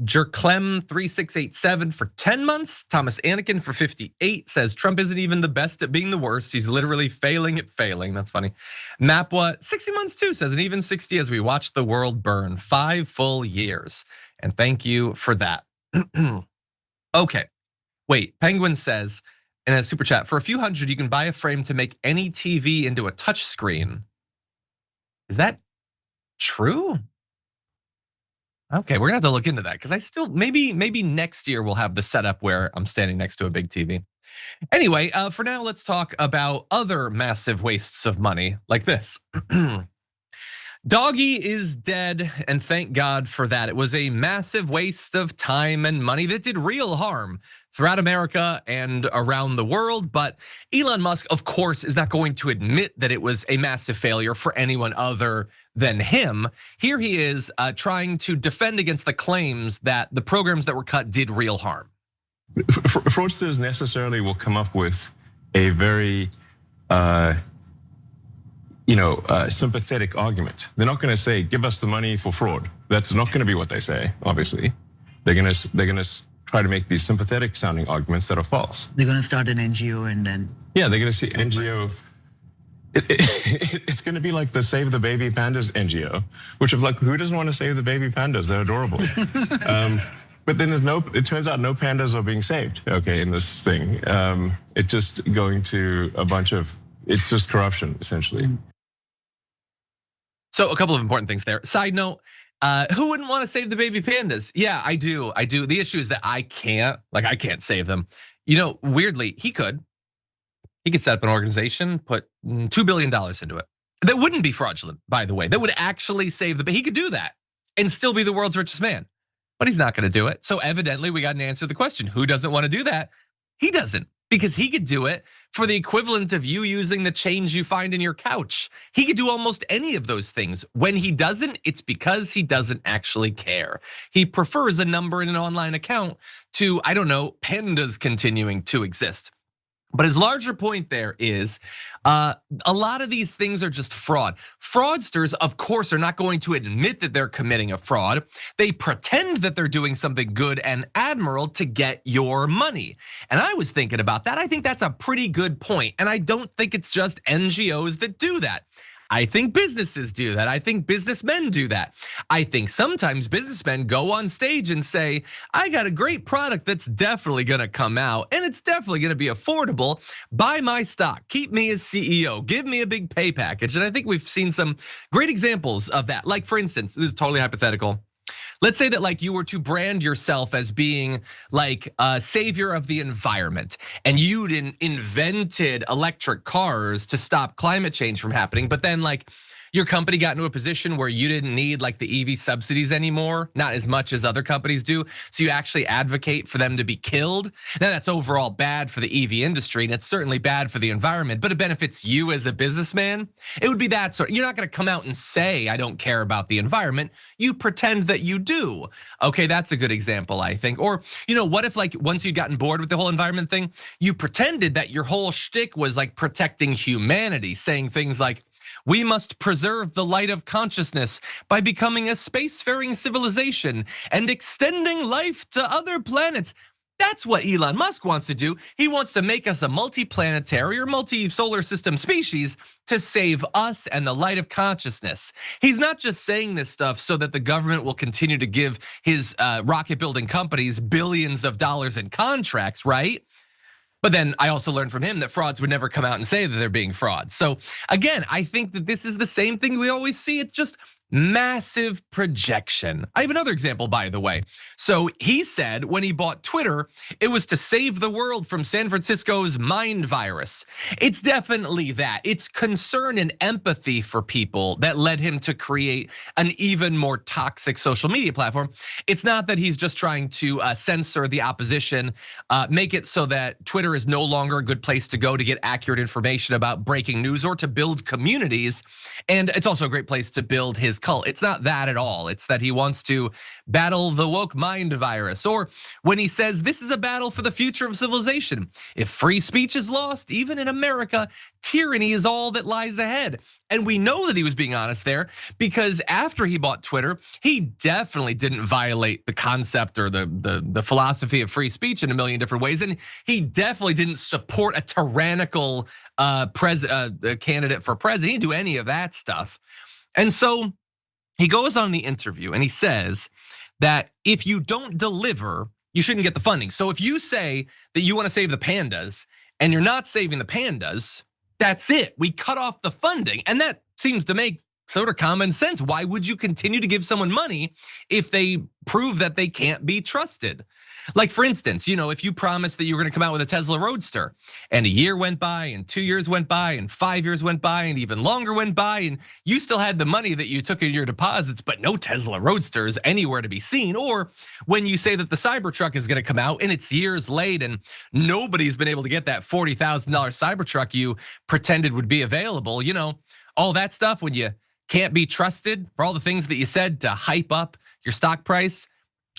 Jerclem3687 for 10 months. Thomas Anakin for 58 says Trump isn't even the best at being the worst. He's literally failing at failing. That's funny. Mapwa 60 months too says an even 60 as we watch the world burn. 5 full years. And thank you for that. Okay, wait, Penguin says in a super chat, for a few hundred, you can buy a frame to make any TV into a touchscreen. Is that true? Okay, we're gonna have to look into that because I still, maybe next year we'll have the setup where I'm standing next to a big TV. Anyway, for now, let's talk about other massive wastes of money like this. Doggy is dead, and thank God for that. It was a massive waste of time and money that did real harm throughout America and around the world. But Elon Musk, of course, is not going to admit that it was a massive failure for anyone other than him. Here he is trying to defend against the claims that the programs that were cut did real harm. Fraudsters necessarily will come up with a very sympathetic argument. They're not going to say, give us the money for fraud. That's not going to be what they say, obviously. They're going to try to make these sympathetic sounding arguments that are false. They're going to start an NGO and then. Yeah, they're going to see NGO. It's going to be like the Save the Baby Pandas NGO, which is like, who doesn't want to save the baby pandas? They're adorable. But then it turns out no pandas are being saved, okay, in this thing. It's just going to it's just corruption, essentially. So a couple of important things there. Side note, who wouldn't want to save the baby pandas? Yeah, I do. The issue is that I can't save them. Weirdly, he could set up an organization, put $2 billion into it. That wouldn't be fraudulent, by the way. That would actually save he could do that and still be the world's richest man. But he's not gonna do it. So evidently we got an answer to the question. Who doesn't want to do that? He doesn't, because he could do it for the equivalent of you using the change you find in your couch. He could do almost any of those things. When he doesn't, it's because he doesn't actually care. He prefers a number in an online account to, I don't know, pandas continuing to exist. But his larger point there is a lot of these things are just fraud. Fraudsters, of course, are not going to admit that they're committing a fraud. They pretend that they're doing something good and admiral to get your money. And I was thinking about that. I think that's a pretty good point. And I don't think it's just NGOs that do that. I think businesses do that. I think businessmen do that. I think sometimes businessmen go on stage and say, I got a great product that's definitely gonna come out and it's definitely gonna be affordable. Buy my stock, keep me as CEO, give me a big pay package. And I think we've seen some great examples of that. Like for instance, this is totally hypothetical. Let's say that like you were to brand yourself as being like a savior of the environment and you'd invented electric cars to stop climate change from happening, but then like your company got into a position where you didn't need like the EV subsidies anymore, not as much as other companies do. So you actually advocate for them to be killed. Now that's overall bad for the EV industry and it's certainly bad for the environment, but it benefits you as a businessman. It would be that sort. You're not gonna come out and say, I don't care about the environment. You pretend that you do. Okay, that's a good example, I think. Or, what if like once you'd gotten bored with the whole environment thing, you pretended that your whole shtick was like protecting humanity, saying things like, we must preserve the light of consciousness by becoming a spacefaring civilization and extending life to other planets. That's what Elon Musk wants to do. He wants to make us a multi-planetary or multi-solar system species to save us and the light of consciousness. He's not just saying this stuff so that the government will continue to give his rocket building companies billions of dollars in contracts, right? But then I also learned from him that frauds would never come out and say that they're being frauds. So again, I think that this is the same thing we always see. It's just massive projection. I have another example, by the way. So he said when he bought Twitter, it was to save the world from San Francisco's mind virus. It's definitely that. It's concern and empathy for people that led him to create an even more toxic social media platform. It's not that he's just trying to censor the opposition, make it so that Twitter is no longer a good place to go to get accurate information about breaking news or to build communities. And it's also a great place to build his cult. It's not that at all. It's that he wants to battle the woke mind virus. Or when he says this is a battle for the future of civilization. If free speech is lost, even in America, tyranny is all that lies ahead. And we know that he was being honest there because after he bought Twitter, he definitely didn't violate the concept or the philosophy of free speech in a million different ways. And he definitely didn't support a tyrannical candidate for president. He didn't do any of that stuff. And so he goes on the interview and he says that if you don't deliver, you shouldn't get the funding. So if you say that you want to save the pandas and you're not saving the pandas, that's it. We cut off the funding. And that seems to make sort of common sense. Why would you continue to give someone money if they prove that they can't be trusted? Like for instance, if you promised that you were gonna come out with a Tesla Roadster and a year went by and 2 years went by and 5 years went by and even longer went by and you still had the money that you took in your deposits, but no Tesla Roadsters anywhere to be seen. Or when you say that the Cybertruck is gonna come out and it's years late and nobody's been able to get that $40,000 Cybertruck you pretended would be available, all that stuff when you can't be trusted for all the things that you said to hype up your stock price.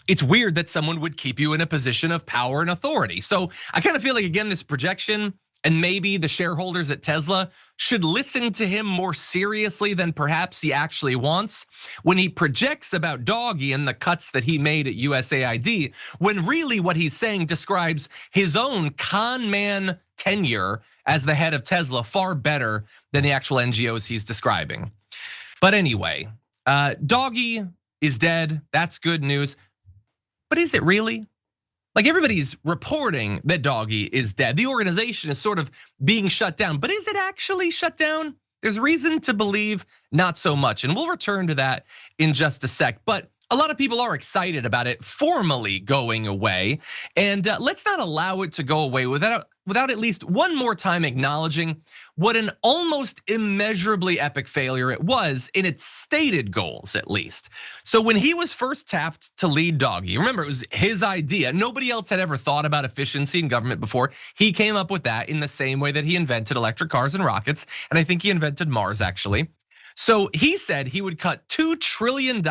It's weird that someone would keep you in a position of power and authority. So I kind of feel like, again, this projection and maybe the shareholders at Tesla should listen to him more seriously than perhaps he actually wants when he projects about Doggy and the cuts that he made at USAID, when really what he's saying describes his own con man tenure as the head of Tesla far better than the actual NGOs he's describing. But anyway, Doggy is dead. That's good news. But is it really? Like everybody's reporting that Doggy is dead. The organization is sort of being shut down, but is it actually shut down? There's reason to believe not so much, and we'll return to that in just a sec. But a lot of people are excited about it formally going away, and let's not allow it to go away without at least one more time acknowledging what an almost immeasurably epic failure it was in its stated goals, at least. So when he was first tapped to lead Doggy, remember it was his idea. Nobody else had ever thought about efficiency in government before. He came up with that in the same way that he invented electric cars and rockets, and I think he invented Mars actually. So he said he would cut $2 trillion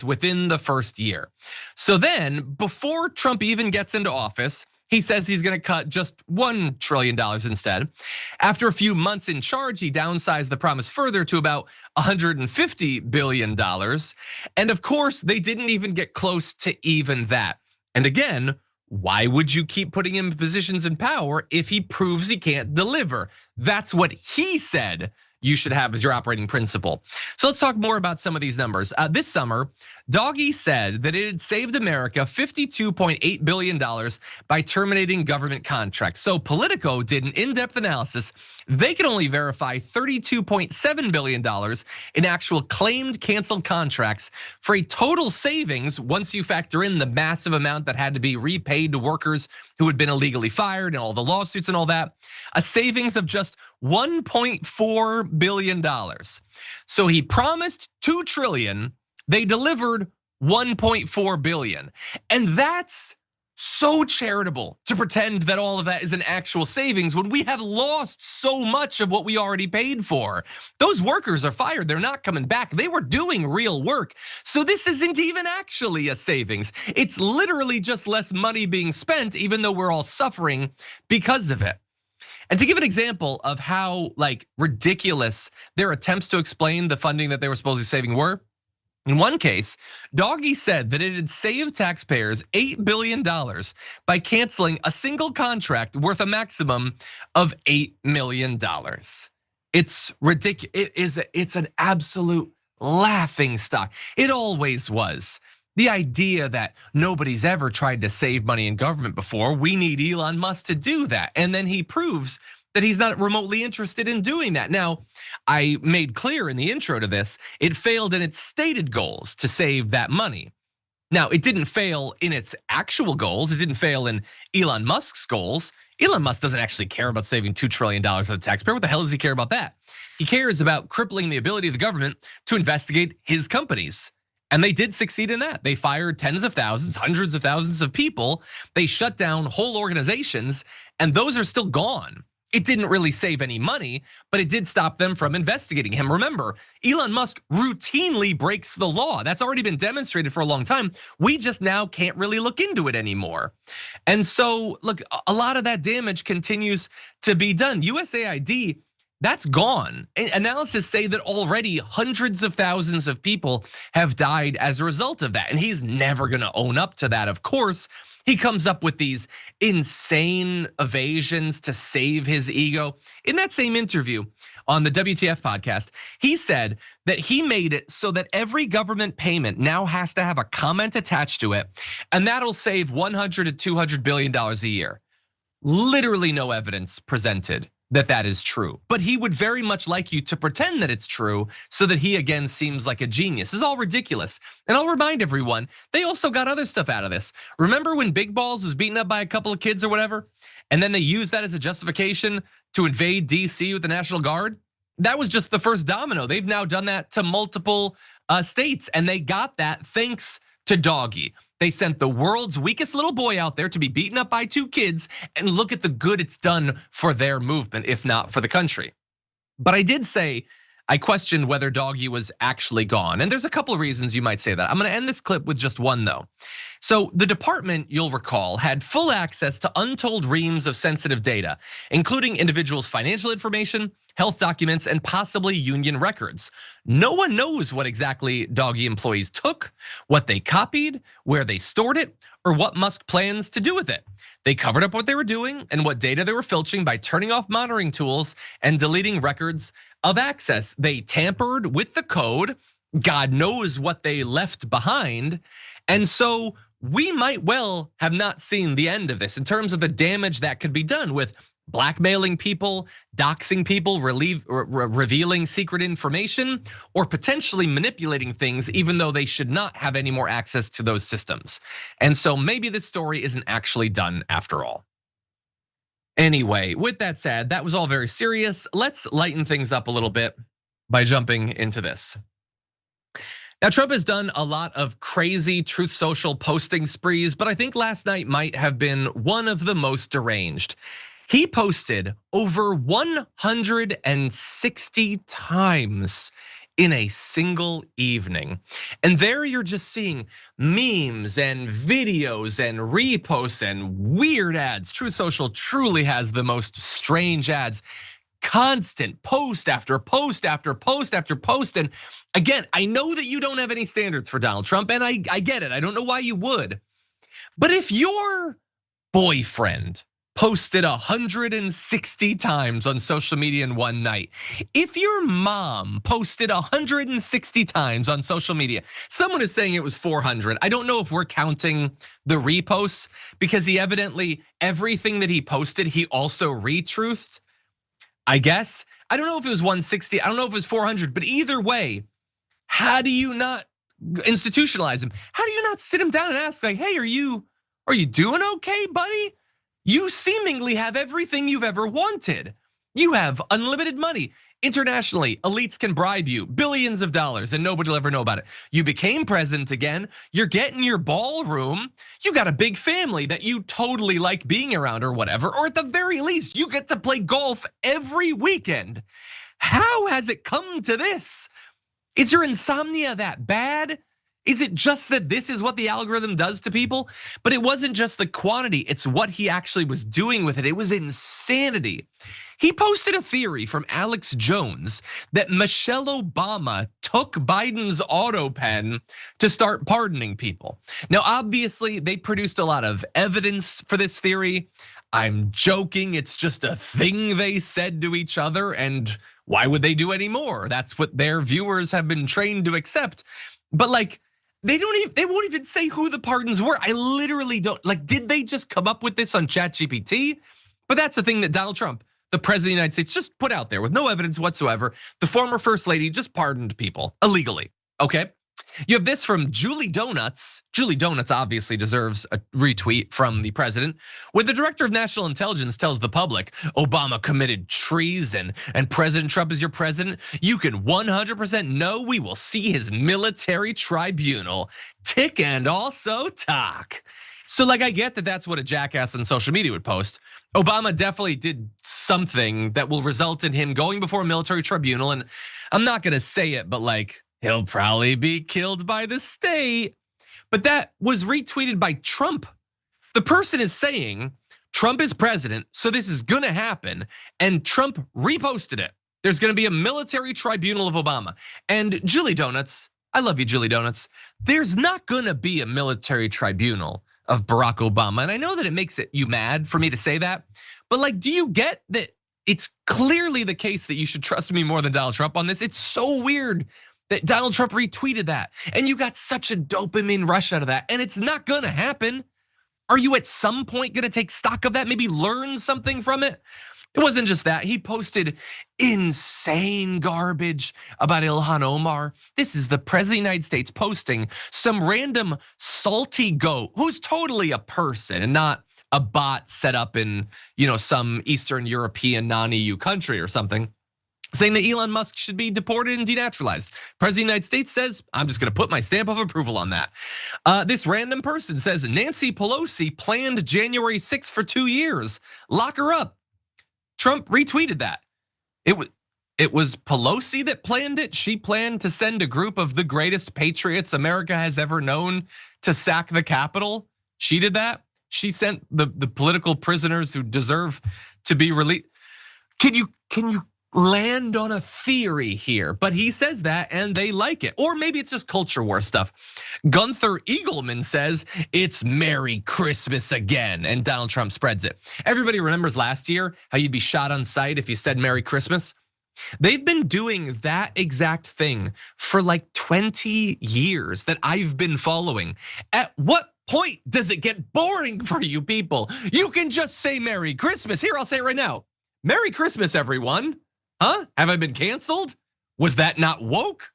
within the first year. So then before Trump even gets into office, he says he's gonna cut just $1 trillion instead. After a few months in charge, he downsized the promise further to about $150 billion. And of course, they didn't even get close to even that. And again, why would you keep putting him in positions in power if he proves he can't deliver? That's what he said you should have as your operating principle. So let's talk more about some of these numbers. This summer, Doggy said that it had saved America $52.8 billion by terminating government contracts. So Politico did an in-depth analysis. They could only verify $32.7 billion in actual claimed canceled contracts for a total savings, once you factor in the massive amount that had to be repaid to workers who had been illegally fired and all the lawsuits and all that, a savings of just $1.4 billion. So he promised $2 trillion, they delivered $1.4 billion. And that's so charitable to pretend that all of that is an actual savings when we have lost so much of what we already paid for. Those workers are fired, they're not coming back. They were doing real work. So this isn't even actually a savings. It's literally just less money being spent, even though we're all suffering because of it. And to give an example of how ridiculous their attempts to explain the funding that they were supposedly saving were, In one case, Doggy said that it had saved taxpayers $8 billion by canceling a single contract worth a maximum of $8 million. It's ridiculous. It's an absolute laughing stock. It always was. The idea that nobody's ever tried to save money in government before, we need Elon Musk to do that. And then he proves that he's not remotely interested in doing that. Now, I made clear in the intro to this, it failed in its stated goals to save that money. Now, it didn't fail in its actual goals. It didn't fail in Elon Musk's goals. Elon Musk doesn't actually care about saving $2 trillion of the taxpayer. What the hell does he care about that? He cares about crippling the ability of the government to investigate his companies. And they did succeed in that. They fired tens of thousands, hundreds of thousands of people. They shut down whole organizations, and those are still gone. It didn't really save any money, but it did stop them from investigating him. Remember, Elon Musk routinely breaks the law. That's already been demonstrated for a long time. We just now can't really look into it anymore. And so, look, a lot of that damage continues to be done. USAID, that's gone. Analysis say that already hundreds of thousands of people have died as a result of that. And he's never gonna own up to that, of course. He comes up with these insane evasions to save his ego. In that same interview on the WTF podcast, he said that he made it so that every government payment now has to have a comment attached to it, and that'll save $100 to $200 billion a year. Literally no evidence presented that that is true, but he would very much like you to pretend that it's true so that he again seems like a genius. This is all ridiculous. And I'll remind everyone, they also got other stuff out of this. Remember when Big Balls was beaten up by a couple of kids or whatever? And then they used that as a justification to invade DC with the National Guard? That was just the first domino. They've now done that to multiple states, and they got that thanks to Doggy. They sent the world's weakest little boy out there to be beaten up by two kids, and look at the good it's done for their movement, if not for the country. But I did say, I questioned whether Doggy was actually gone. And there's a couple of reasons you might say that. I'm gonna end this clip with just one though. So the department, you'll recall, had full access to untold reams of sensitive data, including individuals' financial information, health documents, and possibly union records. No one knows what exactly Doggy employees took, what they copied, where they stored it, or what Musk plans to do with it. They covered up what they were doing and what data they were filching by turning off monitoring tools and deleting records of access. They tampered with the code. God knows what they left behind. And so we might well have not seen the end of this in terms of the damage that could be done with blackmailing people, doxing people, revealing secret information, or potentially manipulating things even though they should not have any more access to those systems. And so maybe this story isn't actually done after all. Anyway, with that said, that was all very serious. Let's lighten things up a little bit by jumping into this. Now, Trump has done a lot of crazy Truth Social posting sprees, but I think last night might have been one of the most deranged. He posted over 160 times in a single evening. And there you're just seeing memes and videos and reposts and weird ads. Truth Social truly has the most strange ads. Constant post after post after post after post. And again, I know that you don't have any standards for Donald Trump, and I get it. I don't know why you would. But if your boyfriend posted 160 times on social media in one night, if your mom posted 160 times on social media, someone is saying it was 400. I don't know if we're counting the reposts because he evidently, everything that he posted, he also retruthed, I guess. I don't know if it was 160, I don't know if it was 400, but either way, how do you not institutionalize him? How do you not sit him down and ask like, hey, are you doing okay, buddy? You seemingly have everything you've ever wanted. You have unlimited money. Internationally, elites can bribe you billions of dollars and nobody will ever know about it. You became president again. You're getting your ballroom. You got a big family that you totally like being around or whatever. Or at the very least, you get to play golf every weekend. How has it come to this? Is your insomnia that bad? Is it just that this is what the algorithm does to people? But it wasn't just the quantity, it's what he actually was doing with it. It was insanity. He posted a theory from Alex Jones that Michelle Obama took Biden's auto pen to start pardoning people. Now, obviously, they produced a lot of evidence for this theory. I'm joking, it's just a thing they said to each other, and why would they do any more? That's what their viewers have been trained to accept. But like, they won't even say who the pardons were. I literally don't, like, did they just come up with this on ChatGPT? But that's the thing that Donald Trump, the president of the United States, just put out there with no evidence whatsoever. The former first lady just pardoned people illegally, okay? You have this from Julie Donuts. Julie Donuts obviously deserves a retweet from the president. When the director of national intelligence tells the public Obama committed treason and President Trump is your president, you can 100% know we will see his military tribunal. Tick and also talk. So like, I get that that's what a jackass on social media would post. Obama definitely did something that will result in him going before a military tribunal. And I'm not gonna say it, but like, he'll probably be killed by the state. But that was retweeted by Trump. The person is saying Trump is president, so this is gonna happen. And Trump reposted it. There's gonna be a military tribunal of Obama. And Julie Donuts, I love you, Julie Donuts. There's not gonna be a military tribunal of Barack Obama. And I know that it makes you mad for me to say that. But like, do you get that it's clearly the case that you should trust me more than Donald Trump on this? It's so weird that Donald Trump retweeted that, and you got such a dopamine rush out of that, and it's not gonna happen. Are you at some point gonna take stock of that, maybe learn something from it? It wasn't just that, he posted insane garbage about Ilhan Omar. This is the president of the United States posting some random salty goat who's totally a person and not a bot set up in some Eastern European non-EU country or something, saying that Elon Musk should be deported and denaturalized. President of the United States says, I'm just gonna put my stamp of approval on that. This random person says Nancy Pelosi planned January 6th for 2 years. Lock her up. Trump retweeted that. It was Pelosi that planned it. She planned to send a group of the greatest patriots America has ever known to sack the Capitol. She did that. She sent the political prisoners who deserve to be released. Can you land on a theory here? But he says that and they like it. Or maybe it's just culture war stuff. Gunther Eagleman says it's Merry Christmas again, and Donald Trump spreads it. Everybody remembers last year how you'd be shot on sight if you said Merry Christmas? They've been doing that exact thing for like 20 years that I've been following. At what point does it get boring for you people? You can just say Merry Christmas. Here, I'll say it right now. Merry Christmas, everyone. Huh? Have I been canceled? Was that not woke?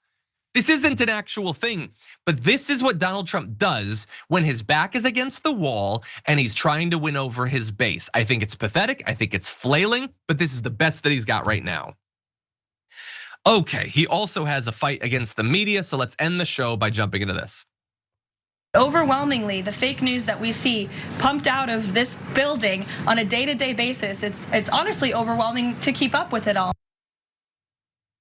This isn't an actual thing, but this is what Donald Trump does when his back is against the wall and he's trying to win over his base. I think it's pathetic, I think it's flailing, but this is the best that he's got right now. Okay, he also has a fight against the media, so let's end the show by jumping into this. Overwhelmingly, the fake news that we see pumped out of this building on a day-to-day basis, it's honestly overwhelming to keep up with it all.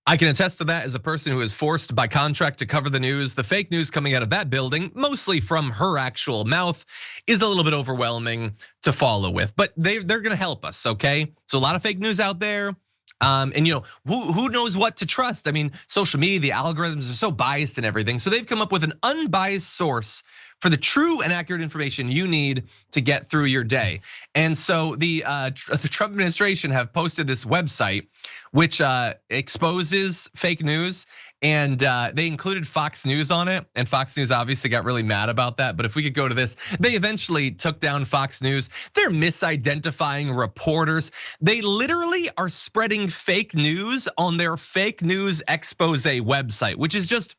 I can attest to that as a person who is forced by contract to cover the news. The fake news coming out of that building, mostly from her actual mouth, is a little bit overwhelming to follow with. But they're gonna help us, okay? So a lot of fake news out there. And who knows what to trust? I mean, social media, the algorithms are so biased and everything. So they've come up with an unbiased source for the true and accurate information you need to get through your day. And so the Trump administration have posted this website which exposes fake news. And they included Fox News on it, and Fox News obviously got really mad about that. But if we could go to this, they eventually took down Fox News. They're misidentifying reporters. They literally are spreading fake news on their fake news expose website, which is just,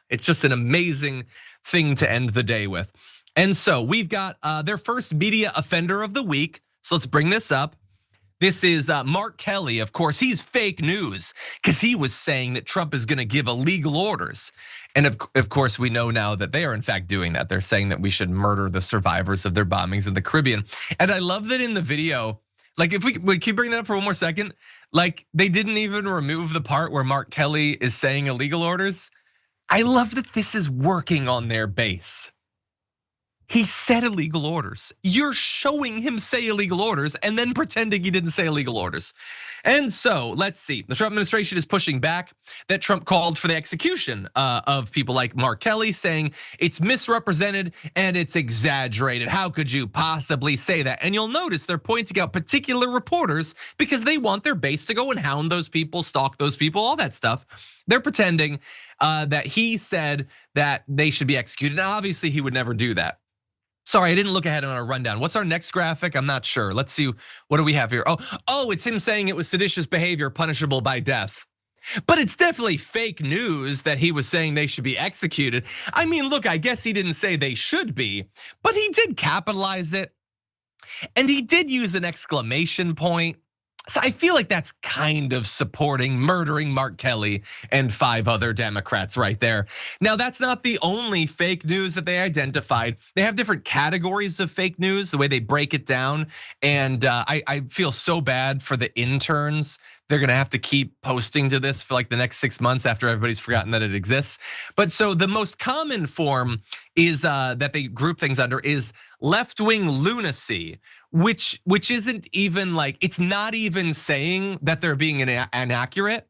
it's just an amazing thing to end the day with. And so we've got their first media offender of the week. So let's bring this up. This is Mark Kelly, of course, he's fake news because he was saying that Trump is gonna give illegal orders. And of course, we know now that they are in fact doing that. They're saying that we should murder the survivors of their bombings in the Caribbean. And I love that in the video, like if we keep bringing that up for one more second, like they didn't even remove the part where Mark Kelly is saying illegal orders. I love that this is working on their base. He said illegal orders. You're showing him say illegal orders and then pretending he didn't say illegal orders. And so let's see. The Trump administration is pushing back that Trump called for the execution of people like Megyn Kelly, saying it's misrepresented and it's exaggerated. How could you possibly say that? And you'll notice they're pointing out particular reporters because they want their base to go and hound those people, stalk those people, all that stuff. They're pretending that he said that they should be executed. Now, obviously, he would never do that. Sorry, I didn't look ahead on our rundown. What's our next graphic? I'm not sure. Let's see, what do we have here? Oh, it's him saying it was seditious behavior punishable by death. But it's definitely fake news that he was saying they should be executed. I mean, look, I guess he didn't say they should be, but he did capitalize it. And he did use an exclamation point. So I feel like that's kind of supporting murdering Megyn Kelly and 5 other Democrats right there. Now, that's not the only fake news that they identified. They have different categories of fake news, the way they break it down. And I feel so bad for the interns. They're gonna have to keep posting to this for like the next 6 months after everybody's forgotten that it exists. But so the most common form is that they group things under is left-wing lunacy, which isn't even like, it's not even saying that they're being inaccurate.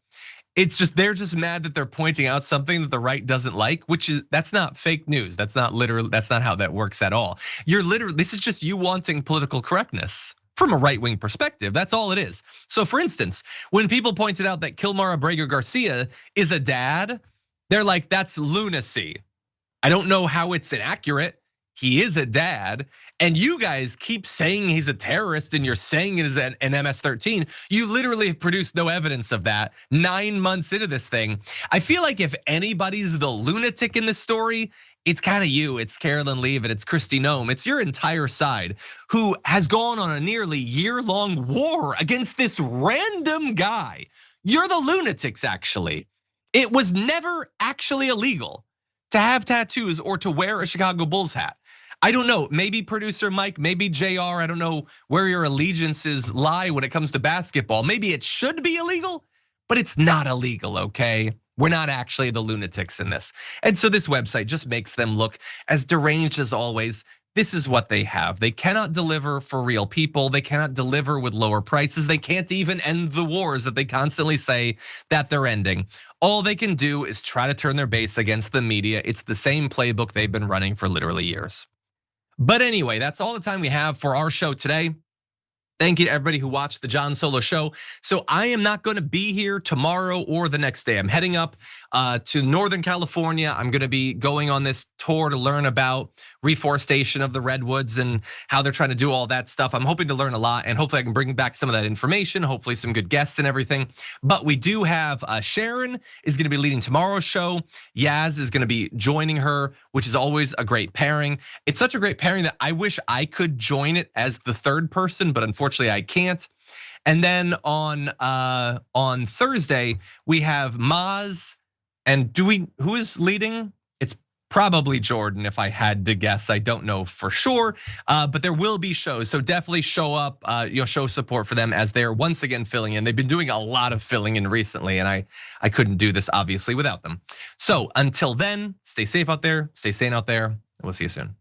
It's just, they're just mad that they're pointing out something that the right doesn't like, that's not fake news. That's not literally, that's not how that works at all. This is just you wanting political correctness from a right-wing perspective. That's all it is. So for instance, when people pointed out that Kilmar Abrego Garcia is a dad, they're like, that's lunacy. I don't know how it's inaccurate. He is a dad. And you guys keep saying he's a terrorist and you're saying it is an MS-13. You literally have produced no evidence of that 9 months into this thing. I feel like if anybody's the lunatic in this story, it's kind of you, it's Carolyn Leavitt, it's Kristi Noem, it's your entire side who has gone on a nearly year-long war against this random guy. You're the lunatics, actually. It was never actually illegal to have tattoos or to wear a Chicago Bulls hat. I don't know, maybe producer Mike, maybe JR, I don't know where your allegiances lie when it comes to basketball. Maybe it should be illegal, but it's not illegal, okay? We're not actually the lunatics in this. And so this website just makes them look as deranged as always. This is what they have. They cannot deliver for real people. They cannot deliver with lower prices. They can't even end the wars that they constantly say that they're ending. All they can do is try to turn their base against the media. It's the same playbook they've been running for literally years. But anyway, that's all the time we have for our show today. Thank you to everybody who watched the John Solo show. So I am not gonna be here tomorrow or the next day. I'm heading up to Northern California. I'm gonna be going on this tour to learn about reforestation of the redwoods and how they're trying to do all that stuff. I'm hoping to learn a lot and hopefully I can bring back some of that information, hopefully some good guests and everything. But we do have Sharon is gonna be leading tomorrow's show. Yaz is gonna be joining her, which is always a great pairing. It's such a great pairing that I wish I could join it as the third person, but unfortunately I can't. And then on Thursday, we have Maz, and who is leading? It's probably Jordan if I had to guess. I don't know for sure, but there will be shows. So definitely show up, show support for them as they're once again filling in. They've been doing a lot of filling in recently and I couldn't do this obviously without them. So until then, stay safe out there, stay sane out there, and we'll see you soon.